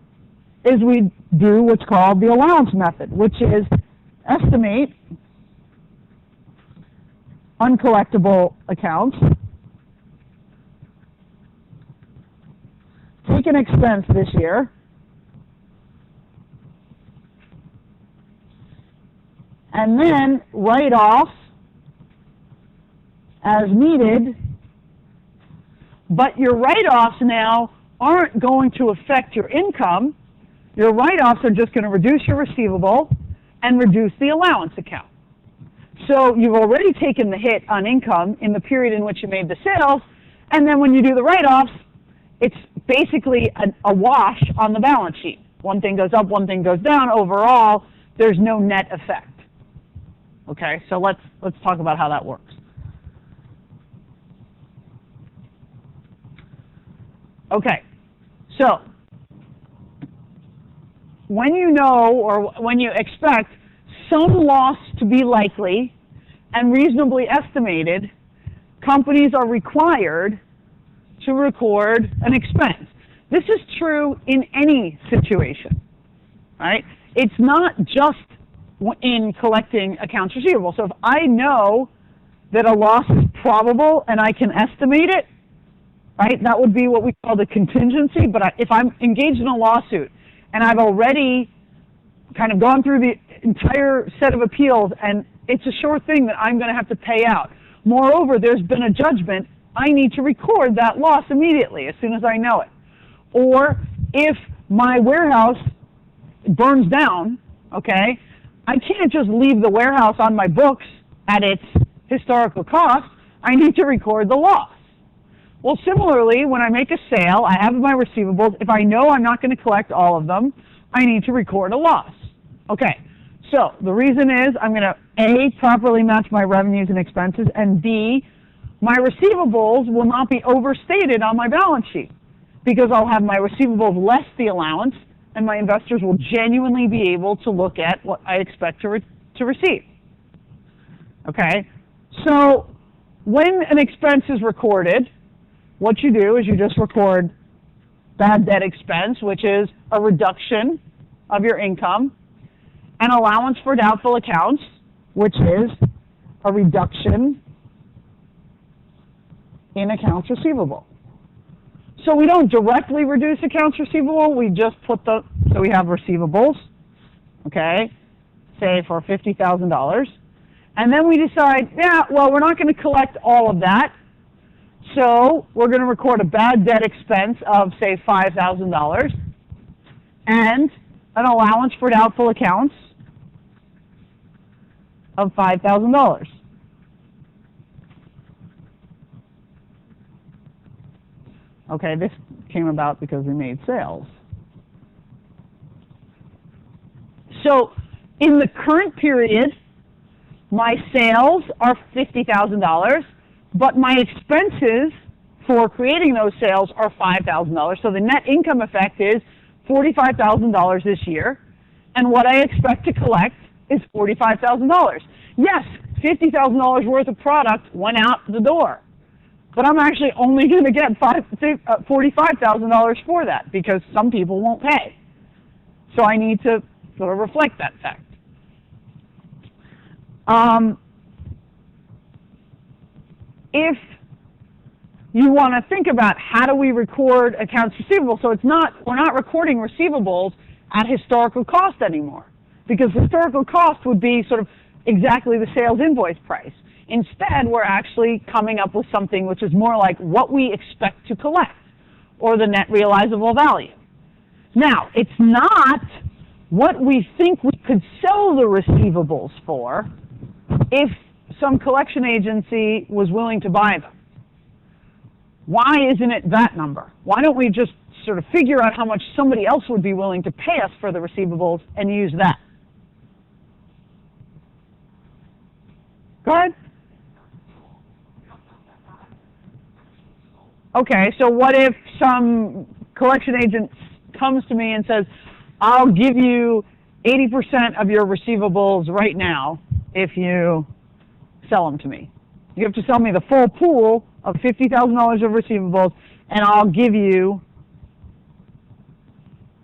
is we do what's called the allowance method, which is estimate uncollectible accounts, take an expense this year, and then write off as needed, but your write-offs now aren't going to affect your income. Your write-offs are just going to reduce your receivable and reduce the allowance account. So you've already taken the hit on income in the period in which you made the sales, and then when you do the write-offs, it's basically a wash on the balance sheet. One thing goes up, one thing goes down. Overall, there's no net effect. Okay, so let's talk about how that works. Okay, so when you know or when you expect some loss to be likely and reasonably estimated, companies are required to record an expense. This is true in any situation, right? It's not just in collecting accounts receivable. So if I know that a loss is probable and I can estimate it, right, that would be what we call the contingency. But if I'm engaged in a lawsuit and I've already kind of gone through the entire set of appeals and it's a sure thing that I'm going to have to pay out. Moreover, there's been a judgment, I need to record that loss immediately as soon as I know it. Or if my warehouse burns down, okay, I can't just leave the warehouse on my books at its historical cost. I need to record the loss. Well, similarly, when I make a sale, I have my receivables. If I know I'm not going to collect all of them, I need to record a loss. Okay, so the reason is I'm going to, A, properly match my revenues and expenses, and B, my receivables will not be overstated on my balance sheet because I'll have my receivables less the allowance, and my investors will genuinely be able to look at what I expect to receive. Okay, so when an expense is recorded, what you do is you just record bad debt expense, which is a reduction of your income, and allowance for doubtful accounts, which is a reduction in accounts receivable. So we don't directly reduce accounts receivable, we just put so we have receivables, okay, say for $50,000, and then we decide, yeah, well, we're not going to collect all of that, so we're going to record a bad debt expense of, say, $5,000, and an allowance for doubtful accounts of $5,000. Okay, this came about because we made sales. So in the current period, my sales are $50,000, but my expenses for creating those sales are $5,000. So the net income effect is $45,000 this year, and what I expect to collect is $45,000. Yes, $50,000 worth of product went out the door, but I'm actually only going to get $45,000 for that because some people won't pay. So I need to sort of reflect that fact. If you want to think about how do we record accounts receivable, so we're not recording receivables at historical cost anymore, because historical cost would be sort of exactly the sales invoice price. Instead, we're actually coming up with something which is more like what we expect to collect, or the net realizable value. Now, it's not what we think we could sell the receivables for if some collection agency was willing to buy them. Why isn't it that number? Why don't we just sort of figure out how much somebody else would be willing to pay us for the receivables and use that? Go ahead. Okay, so what if some collection agent comes to me and says, I'll give you 80% of your receivables right now if you sell them to me. You have to sell me the full pool of $50,000 of receivables, and I'll give you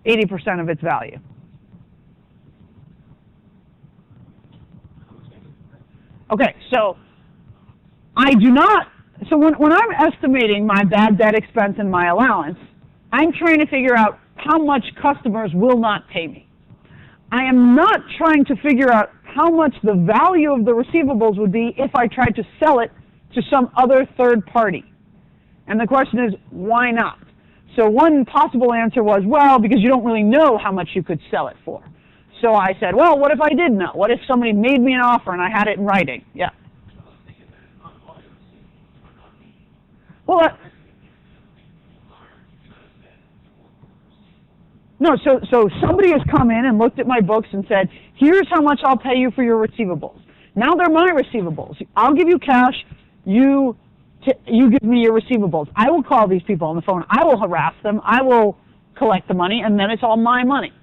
80% of its value. Okay, so I do not, so when I'm estimating my bad debt expense and my allowance, I'm trying to figure out how much customers will not pay me. I am not trying to figure out how much the value of the receivables would be if I tried to sell it to some other third party. And the question is, why not? So one possible answer was, well, because you don't really know how much you could sell it for. So I said, well, what if I did know? What if somebody made me an offer and I had it in writing? Yeah. Well, no, so somebody has come in and looked at my books and said, here's how much I'll pay you for your receivables. Now they're my receivables. I'll give you cash, you give me your receivables. I will call these people on the phone. I will harass them. I will collect the money, and then it's all my money.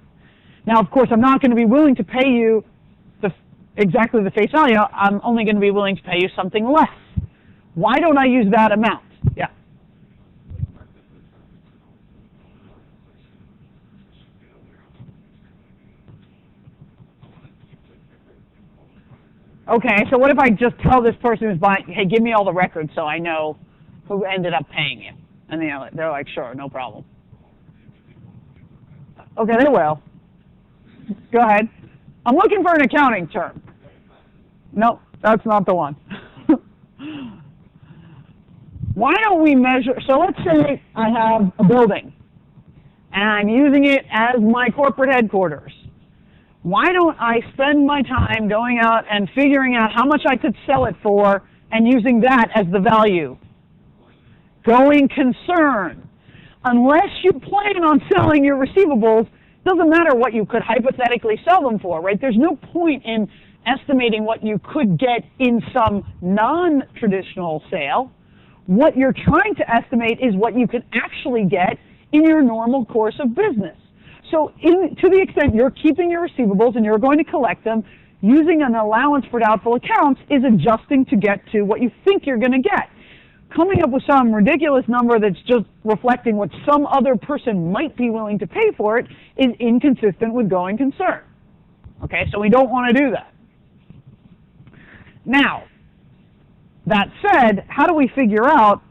Now, of course, I'm not going to be willing to pay you exactly the face value. I'm only going to be willing to pay you something less. Why don't I use that amount? Yeah. Okay, so what if I just tell this person who's buying, hey, give me all the records so I know who ended up paying you? And they're like, sure, no problem. Okay, they will. Go ahead. I'm looking for an accounting term. No, that's not the one. Why don't we measure, so let's say I have a building, and I'm using it as my corporate headquarters. Why don't I spend my time going out and figuring out how much I could sell it for and using that as the value? Going concern. Unless you plan on selling your receivables, doesn't matter what you could hypothetically sell them for, right? There's no point in estimating what you could get in some non-traditional sale. What you're trying to estimate is what you can actually get in your normal course of business. So to the extent you're keeping your receivables and you're going to collect them, using an allowance for doubtful accounts is adjusting to get to what you think you're going to get. Coming up with some ridiculous number that's just reflecting what some other person might be willing to pay for it is inconsistent with going concern. Okay, so we don't want to do that. Now, that said, how do we figure out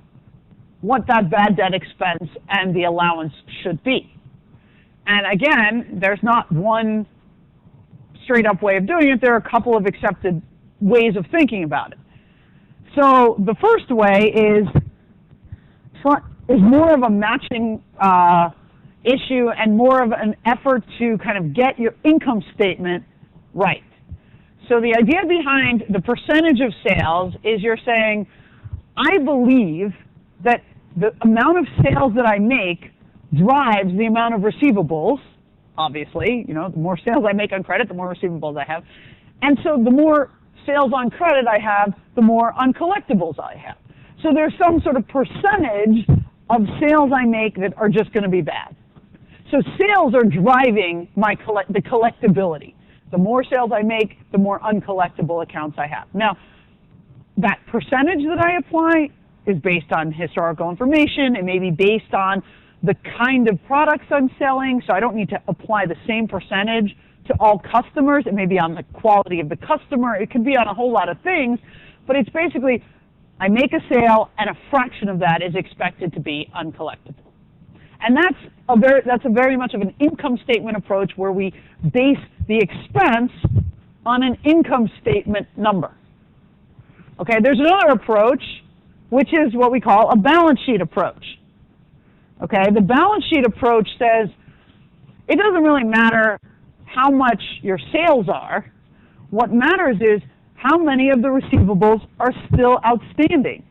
what that bad debt expense and the allowance should be? And again, there's not one straight up way of doing it. There are a couple of accepted ways of thinking about it. So the first way is more of a matching issue and more of an effort to kind of get your income statement right. So the idea behind the percentage of sales is you're saying, I believe that the amount of sales that I make drives the amount of receivables, obviously. You know, the more sales I make on credit, the more receivables I have. And so the more sales on credit I have, the more uncollectibles I have. So there's some sort of percentage of sales I make that are just going to be bad. So sales are driving the collectability. The more sales I make, the more uncollectible accounts I have. Now, that percentage that I apply is based on historical information. It may be based on the kind of products I'm selling, so I don't need to apply the same percentage to all customers. It may be on the quality of the customer. It could be on a whole lot of things, but it's basically I make a sale and a fraction of that is expected to be uncollectible. And that's a very much of an income statement approach where we base the expense on an income statement number. Okay, there's another approach, which is what we call a balance sheet approach. Okay, the balance sheet approach says it doesn't really matter how much your sales are. What matters is how many of the receivables are still outstanding.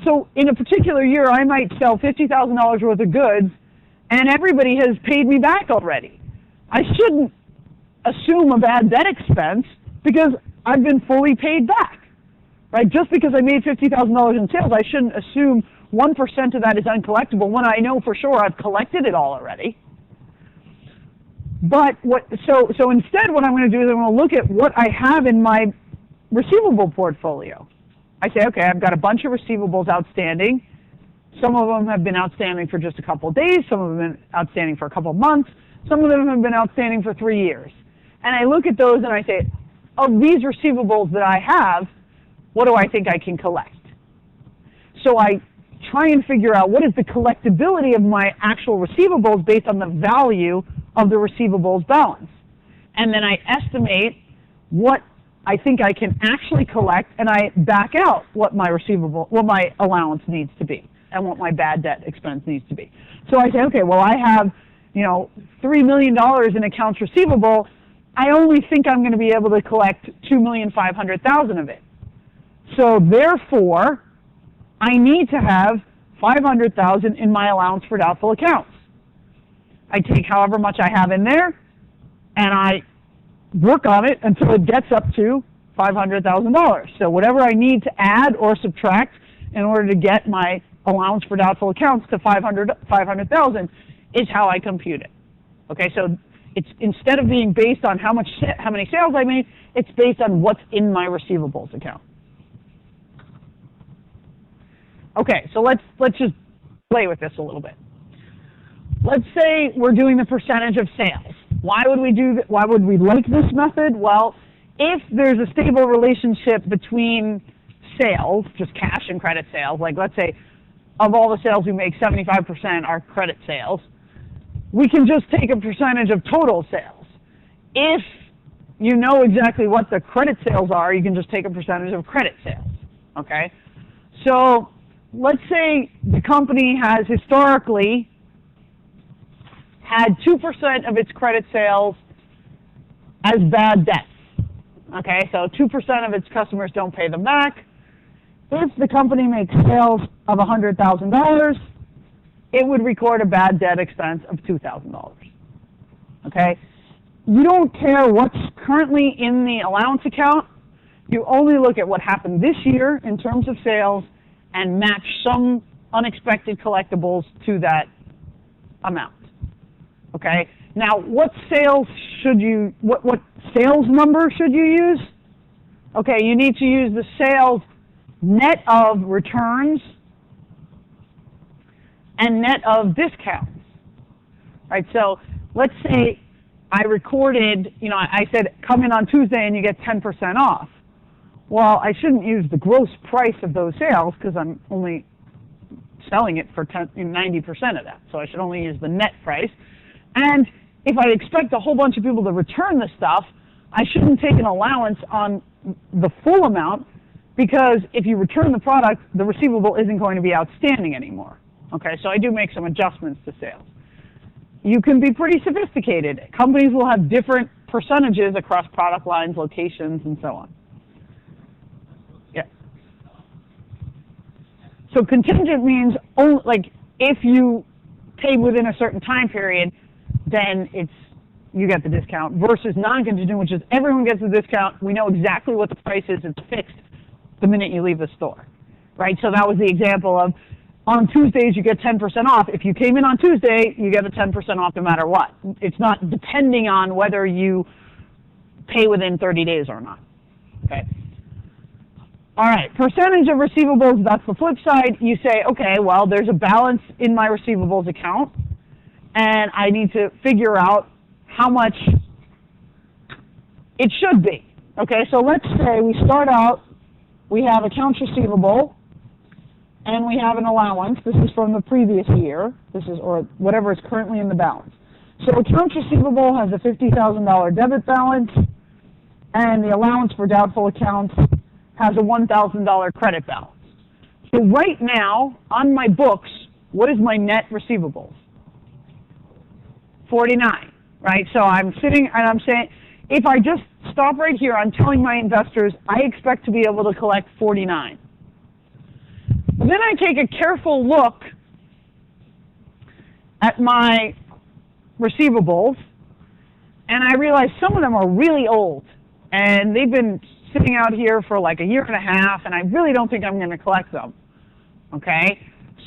So in a particular year, I might sell $50,000 worth of goods, and everybody has paid me back already. I shouldn't assume a bad debt expense because I've been fully paid back, right? Just because I made $50,000 in sales, I shouldn't assume 1% of that is uncollectible when I know for sure I've collected it all already. But so instead what I'm going to do is I'm going to look at what I have in my receivable portfolio. I say, okay, I've got a bunch of receivables outstanding. Some of them have been outstanding for just a couple of days. Some of them have been outstanding for a couple of months. Some of them have been outstanding for 3 years. And I look at those and I say, of these receivables that I have, what do I think I can collect? So I try and figure out what is the collectability of my actual receivables based on the value of the receivables balance. And then I estimate what I think I can actually collect, and I back out what my allowance needs to be and what my bad debt expense needs to be. So I say, okay, well, I have, $3 million in accounts receivable. I only think I'm going to be able to collect $2,500,000 of it. So therefore, I need to have $500,000 in my allowance for doubtful accounts. I take however much I have in there, and I work on it until it gets up to $500,000. So whatever I need to add or subtract in order to get my allowance for doubtful accounts to $500,000 is how I compute it. Okay, so it's instead of being based on how many sales I made, it's based on what's in my receivables account. Okay, so let's just play with this a little bit. Let's say we're doing the percentage of sales. Why would we do that? Why would we like this method? Well, if there's a stable relationship between sales, just cash and credit sales, like let's say of all the sales we make, 75% are credit sales, we can just take a percentage of total sales. If you know exactly what the credit sales are, you can just take a percentage of credit sales, okay? So let's say the company has historically had 2% of its credit sales as bad debts. Okay, so 2% of its customers don't pay them back. If the company makes sales of $100,000, it would record a bad debt expense of $2,000. Okay, you don't care what's currently in the allowance account. You only look at what happened this year in terms of sales and match some unexpected collectibles to that amount. Okay. Now, what sales number should you use? Okay, you need to use the sales net of returns and net of discounts. Right. So let's say I recorded, I said come in on Tuesday and you get 10% off. Well, I shouldn't use the gross price of those sales because I'm only selling it for 90% of that. So I should only use the net price. And if I expect a whole bunch of people to return the stuff, I shouldn't take an allowance on the full amount because if you return the product, the receivable isn't going to be outstanding anymore. Okay, so I do make some adjustments to sales. You can be pretty sophisticated. Companies will have different percentages across product lines, locations, and so on. Yeah. So contingent means only, like, if you pay within a certain time period, then you get the discount, versus non-contingent, which is everyone gets the discount. We know exactly what the price is. It's fixed the minute you leave the store, right? So that was the example of, on Tuesdays you get 10% off. If you came in on Tuesday, you get a 10% off no matter what. It's not depending on whether you pay within 30 days or not. Okay. All right, percentage of receivables, that's the flip side. You say, okay, well, there's a balance in my receivables account, and I need to figure out how much it should be. Okay, so let's say we start out, we have accounts receivable, and we have an allowance. This is from the previous year. This is, or whatever is currently in the balance. So accounts receivable has a $50,000 debit balance, and the allowance for doubtful accounts has a $1,000 credit balance. So right now, on my books, what is my net receivables? 49, right? So I'm sitting and I'm saying, if I just stop right here, I'm telling my investors, I expect to be able to collect 49. Then I take a careful look at my receivables, and I realize some of them are really old, and they've been sitting out here for like a year and a half, and I really don't think I'm going to collect them. Okay?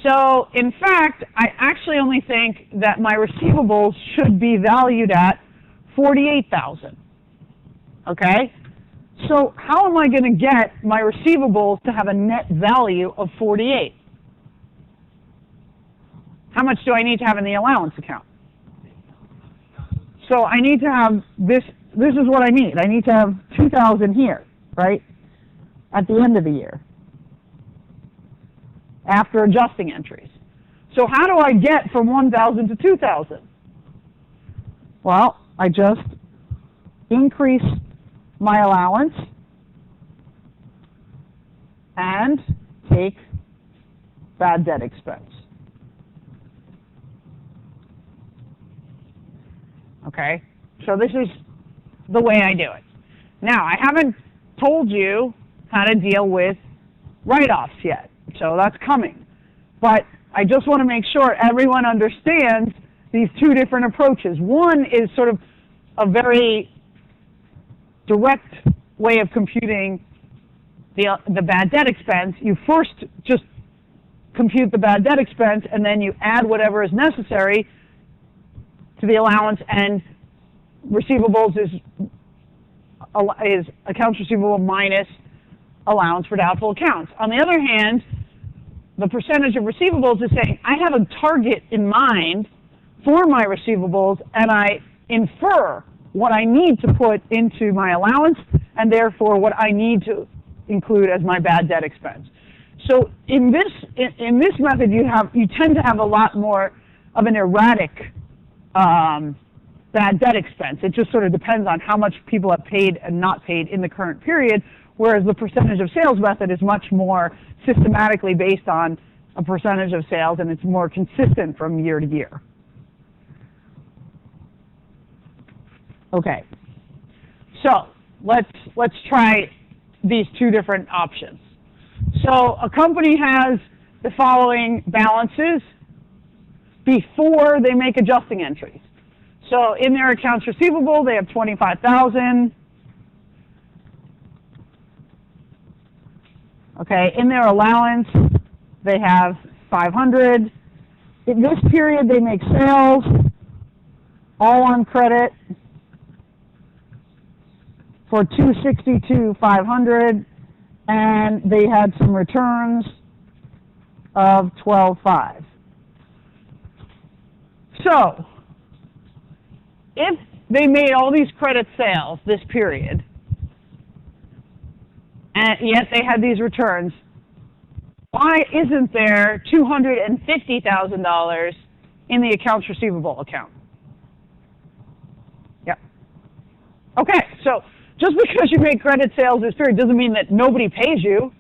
So, in fact, I actually only think that my receivables should be valued at $48,000. Okay? So, how am I going to get my receivables to have a net value of 48? How much do I need to have in the allowance account? So, I need to have this. This is what I need. I need to have 2,000 here, right, at the end of the year, after adjusting entries. So how do I get from 1,000 to 2,000? Well, I just increase my allowance and take bad debt expense. Okay, so this is the way I do it. Now, I haven't told you how to deal with write-offs yet, so that's coming. But I just want to make sure everyone understands these two different approaches. One is sort of a very direct way of computing the bad debt expense. You first just compute the bad debt expense, and then you add whatever is necessary to the allowance, and receivables is accounts receivable minus allowance for doubtful accounts. On the other hand, the percentage of receivables is saying, I have a target in mind for my receivables, and I infer what I need to put into my allowance, and therefore what I need to include as my bad debt expense. So in this method, you tend to have a lot more of an erratic bad debt expense. It just sort of depends on how much people have paid and not paid in the current period, whereas the percentage of sales method is much more systematically based on a percentage of sales, and it's more consistent from year to year. Okay, so let's try these two different options. So a company has the following balances before they make adjusting entries. So in their accounts receivable, they have $25,000. Okay, in their allowance, they have $500. In this period, they make sales, all on credit, for $262,500, and they had some returns of $12,500. So, if they made all these credit sales this period, and yet they had these returns, why isn't there $250,000 in the accounts receivable account? Yeah. Okay, so just because you make credit sales this period doesn't mean that nobody pays you,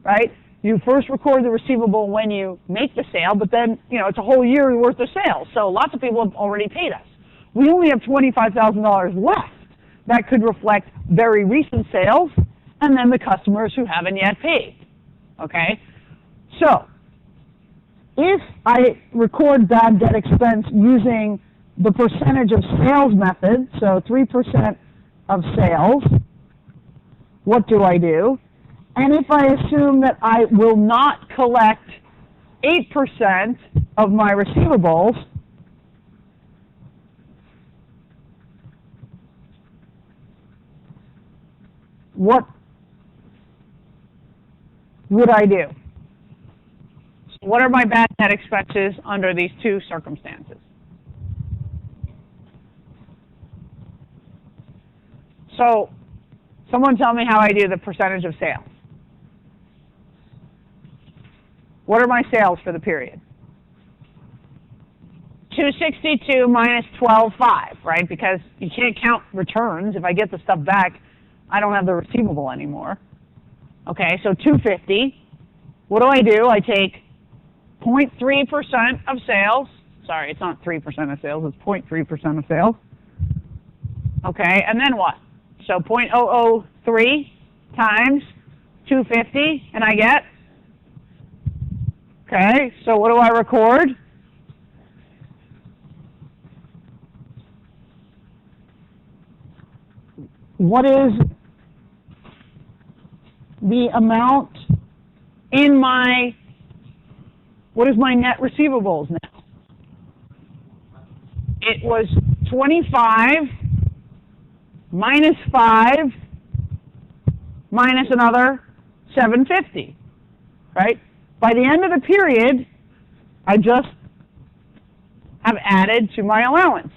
right? You first record the receivable when you make the sale, but then, it's a whole year worth of sales. So lots of people have already paid us. We only have $25,000 left. that could reflect very recent sales, and then the customers who haven't yet paid. Okay? So, if I record bad debt expense using the percentage of sales method, so 3% of sales, what do I do? And if I assume that I will not collect 8% of my receivables, what would I do? So what are my bad debt expenses under these two circumstances? So, someone tell me how I do the percentage of sales. What are my sales for the period? 262 minus 12.5, right? Because you can't count returns. If I get the stuff back, I don't have the receivable anymore. Okay, so 250. What do? I take 0.3% of sales. Sorry, it's not 3% of sales. It's 0.3% of sales. Okay, and then what? So 0.003 times 250, and I get, okay, so what do I record? What is the amount in my, what is my net receivables now? It was 25 minus 5 minus another 750, right? By the end of the period, I just have added to my allowance.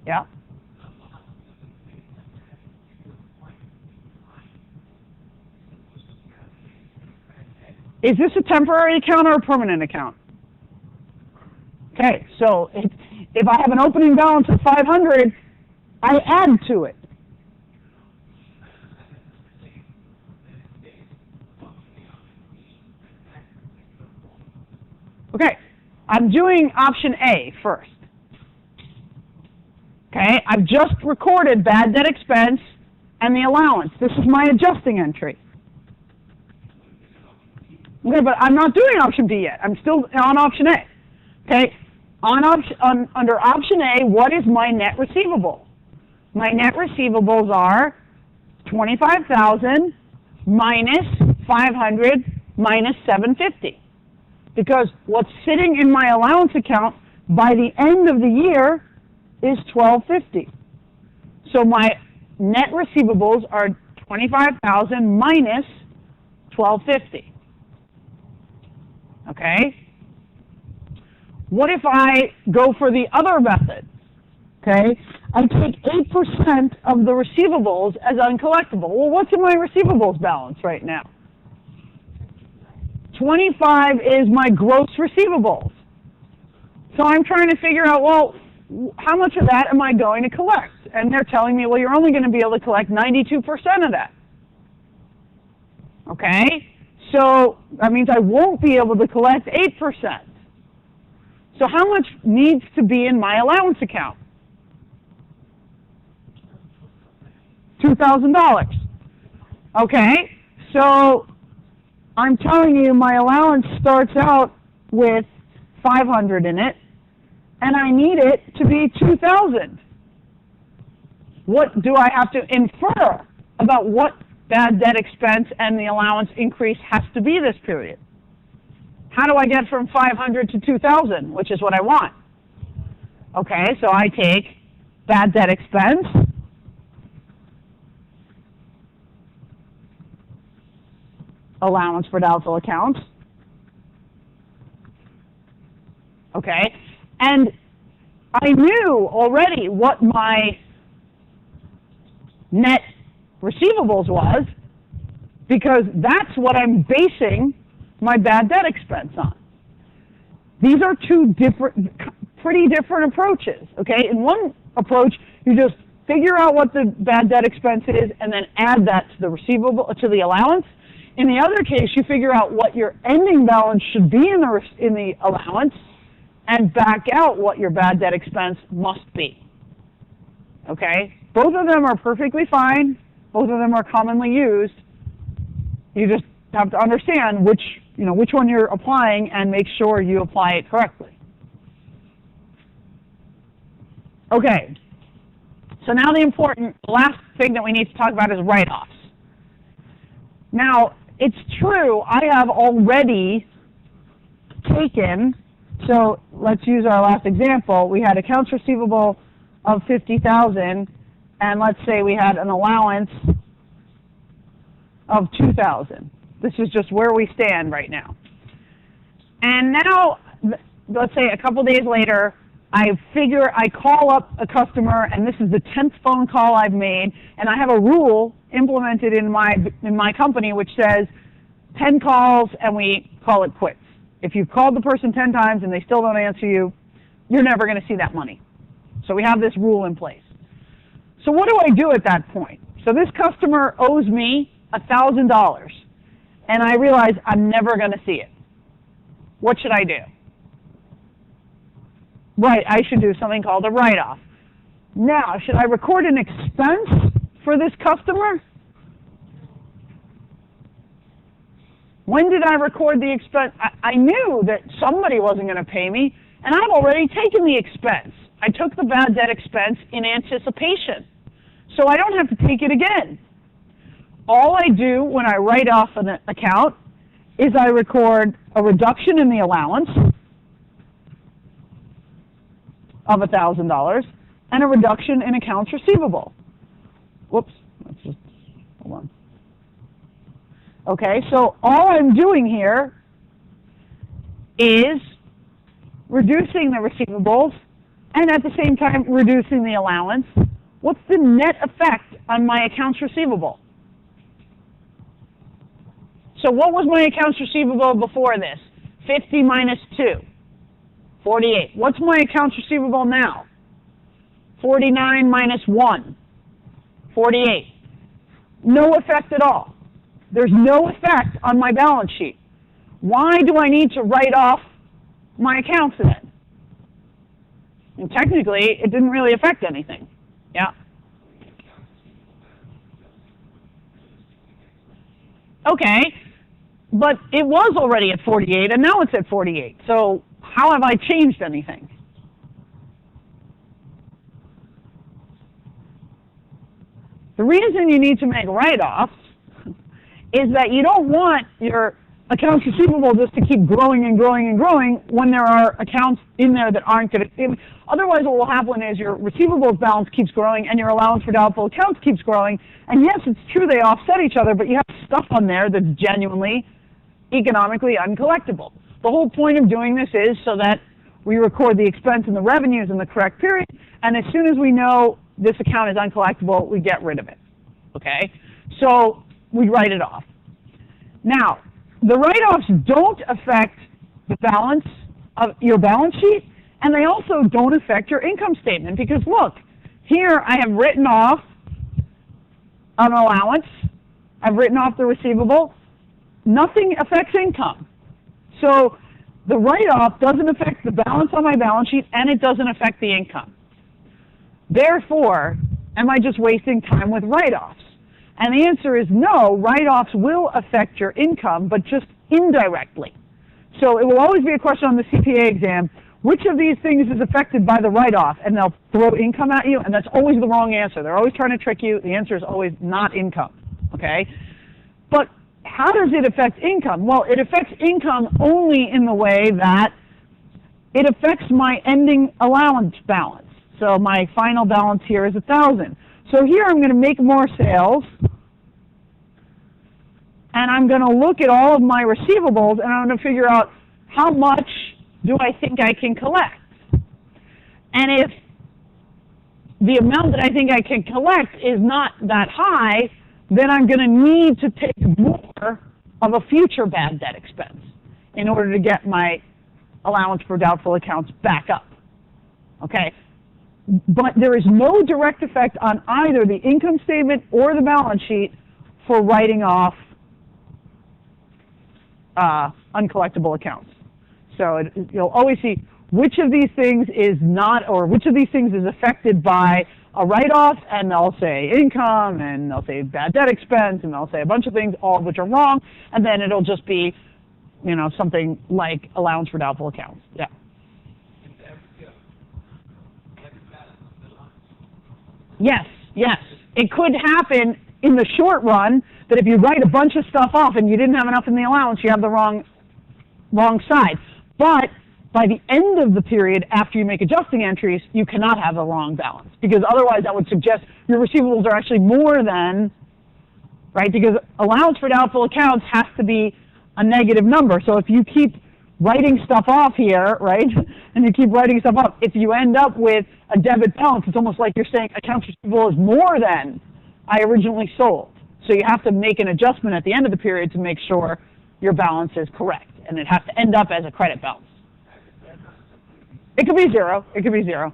Yeah? Is this a temporary account or a permanent account? Okay, so if I have an opening balance of 500, I add to it. Okay, I'm doing option A first. Okay, I've just recorded bad debt expense and the allowance. This is my adjusting entry. Okay, but I'm not doing option B yet. I'm still on option A. Okay, under option A, what is my net receivable? My net receivables are 25,000 minus 500 minus 750. Because what's sitting in my allowance account by the end of the year is 1250. So my net receivables are 25,000 minus 1250. Okay? What if I go for the other method? Okay? I take 8% of the receivables as uncollectible. Well, what's in my receivables balance right now? 25 is my gross receivables. So I'm trying to figure out, well, how much of that am I going to collect? And they're telling me, well, you're only going to be able to collect 92% of that. Okay? So that means I won't be able to collect 8%. So how much needs to be in my allowance account? $2,000. Okay, so I'm telling you my allowance starts out with 500 in it, and I need it to be 2,000. What do I have to infer about what bad debt expense and the allowance increase has to be this period? How do I get from 500 to 2,000, which is what I want? Okay, so I take bad debt expense, allowance for doubtful accounts, okay, and I knew already what my net receivables was because that's what I'm basing my bad debt expense on. These are two pretty different approaches, okay? In one approach, you just figure out what the bad debt expense is and then add that to the receivable, to the allowance. In the other case, you figure out what your ending balance should be in the allowance and back out what your bad debt expense must be, okay? Both of them are perfectly fine. Both of them are commonly used. You just have to understand which one you're applying and make sure you apply it correctly. Okay. So now the last thing that we need to talk about is write-offs. Now, it's true, I have already taken, so let's use our last example. We had accounts receivable of $50,000, and let's say we had an allowance of $2,000. This is just where we stand right now. And now, let's say a couple days later, I call up a customer, and this is the 10th phone call I've made, and I have a rule implemented in my company which says 10 calls and we call it quits. If you've called the person 10 times and they still don't answer you, you're never going to see that money. So we have this rule in place. So what do I do at that point? So this customer owes me $1,000, and I realize I'm never going to see it. What should I do? Right, I should do something called a write-off. Now, should I record an expense for this customer? When did I record the expense? I knew that somebody wasn't going to pay me, and I've already taken the expense. I took the bad debt expense in anticipation, so I don't have to take it again. All I do when I write off an account is I record a reduction in the allowance of $1,000 and a reduction in accounts receivable. Whoops, let's just, hold on. Okay, so all I'm doing here is reducing the receivables and at the same time reducing the allowance. What's the net effect on my accounts receivable? So what was my accounts receivable before this? 50 minus 2. 48. What's my accounts receivable now? 49 minus 1. 48. No effect at all. There's no effect on my balance sheet. Why do I need to write off my accounts then? And technically, it didn't really affect anything. Yeah. Okay, but it was already at 48, and now it's at 48. So how have I changed anything? The reason you need to make write-offs is that you don't want your accounts receivable just to keep growing and growing and growing when there are accounts in there that aren't going to. Otherwise, what will happen is your receivables balance keeps growing and your allowance for doubtful accounts keeps growing. And yes, it's true they offset each other, but you have stuff on there that's genuinely economically uncollectible. The whole point of doing this is so that we record the expense and the revenues in the correct period, and as soon as we know this account is uncollectible, we get rid of it. Okay? So we write it off. Now, the write-offs don't affect the balance of your balance sheet, and they also don't affect your income statement because, look, here I have written off an allowance. I've written off the receivable. Nothing affects income. So the write-off doesn't affect the balance on my balance sheet, and it doesn't affect the income. Therefore, am I just wasting time with write-offs? And the answer is no, write-offs will affect your income, but just indirectly. So it will always be a question on the CPA exam, which of these things is affected by the write-off? And they'll throw income at you, and that's always the wrong answer. They're always trying to trick you. The answer is always not income, okay? But how does it affect income? Well, it affects income only in the way that it affects my ending allowance balance. So my final balance here is 1,000. So here I'm going to make more sales, and I'm going to look at all of my receivables, and I'm going to figure out how much do I think I can collect. And if the amount that I think I can collect is not that high, then I'm going to need to take more of a future bad debt expense in order to get my allowance for doubtful accounts back up. Okay? But there is no direct effect on either the income statement or the balance sheet for writing off uncollectible accounts. So you'll always see which of these things is not, or which of these things is affected by a write-off, and they'll say income, and they'll say bad debt expense, and they'll say a bunch of things, all of which are wrong, and then it'll just be, you know, something like allowance for doubtful accounts. Yeah. Yes, yes. It could happen in the short run that if you write a bunch of stuff off and you didn't have enough in the allowance, you have the wrong side. But by the end of the period, after you make adjusting entries, you cannot have a wrong balance, because otherwise that would suggest your receivables are actually more than, right? Because allowance for doubtful accounts has to be a negative number. So if you keep writing stuff off here, right, and you keep writing stuff off, if you end up with a debit balance, it's almost like you're saying accounts receivable is more than I originally sold. So you have to make an adjustment at the end of the period to make sure your balance is correct, and it has to end up as a credit balance. It could be zero. It could be zero.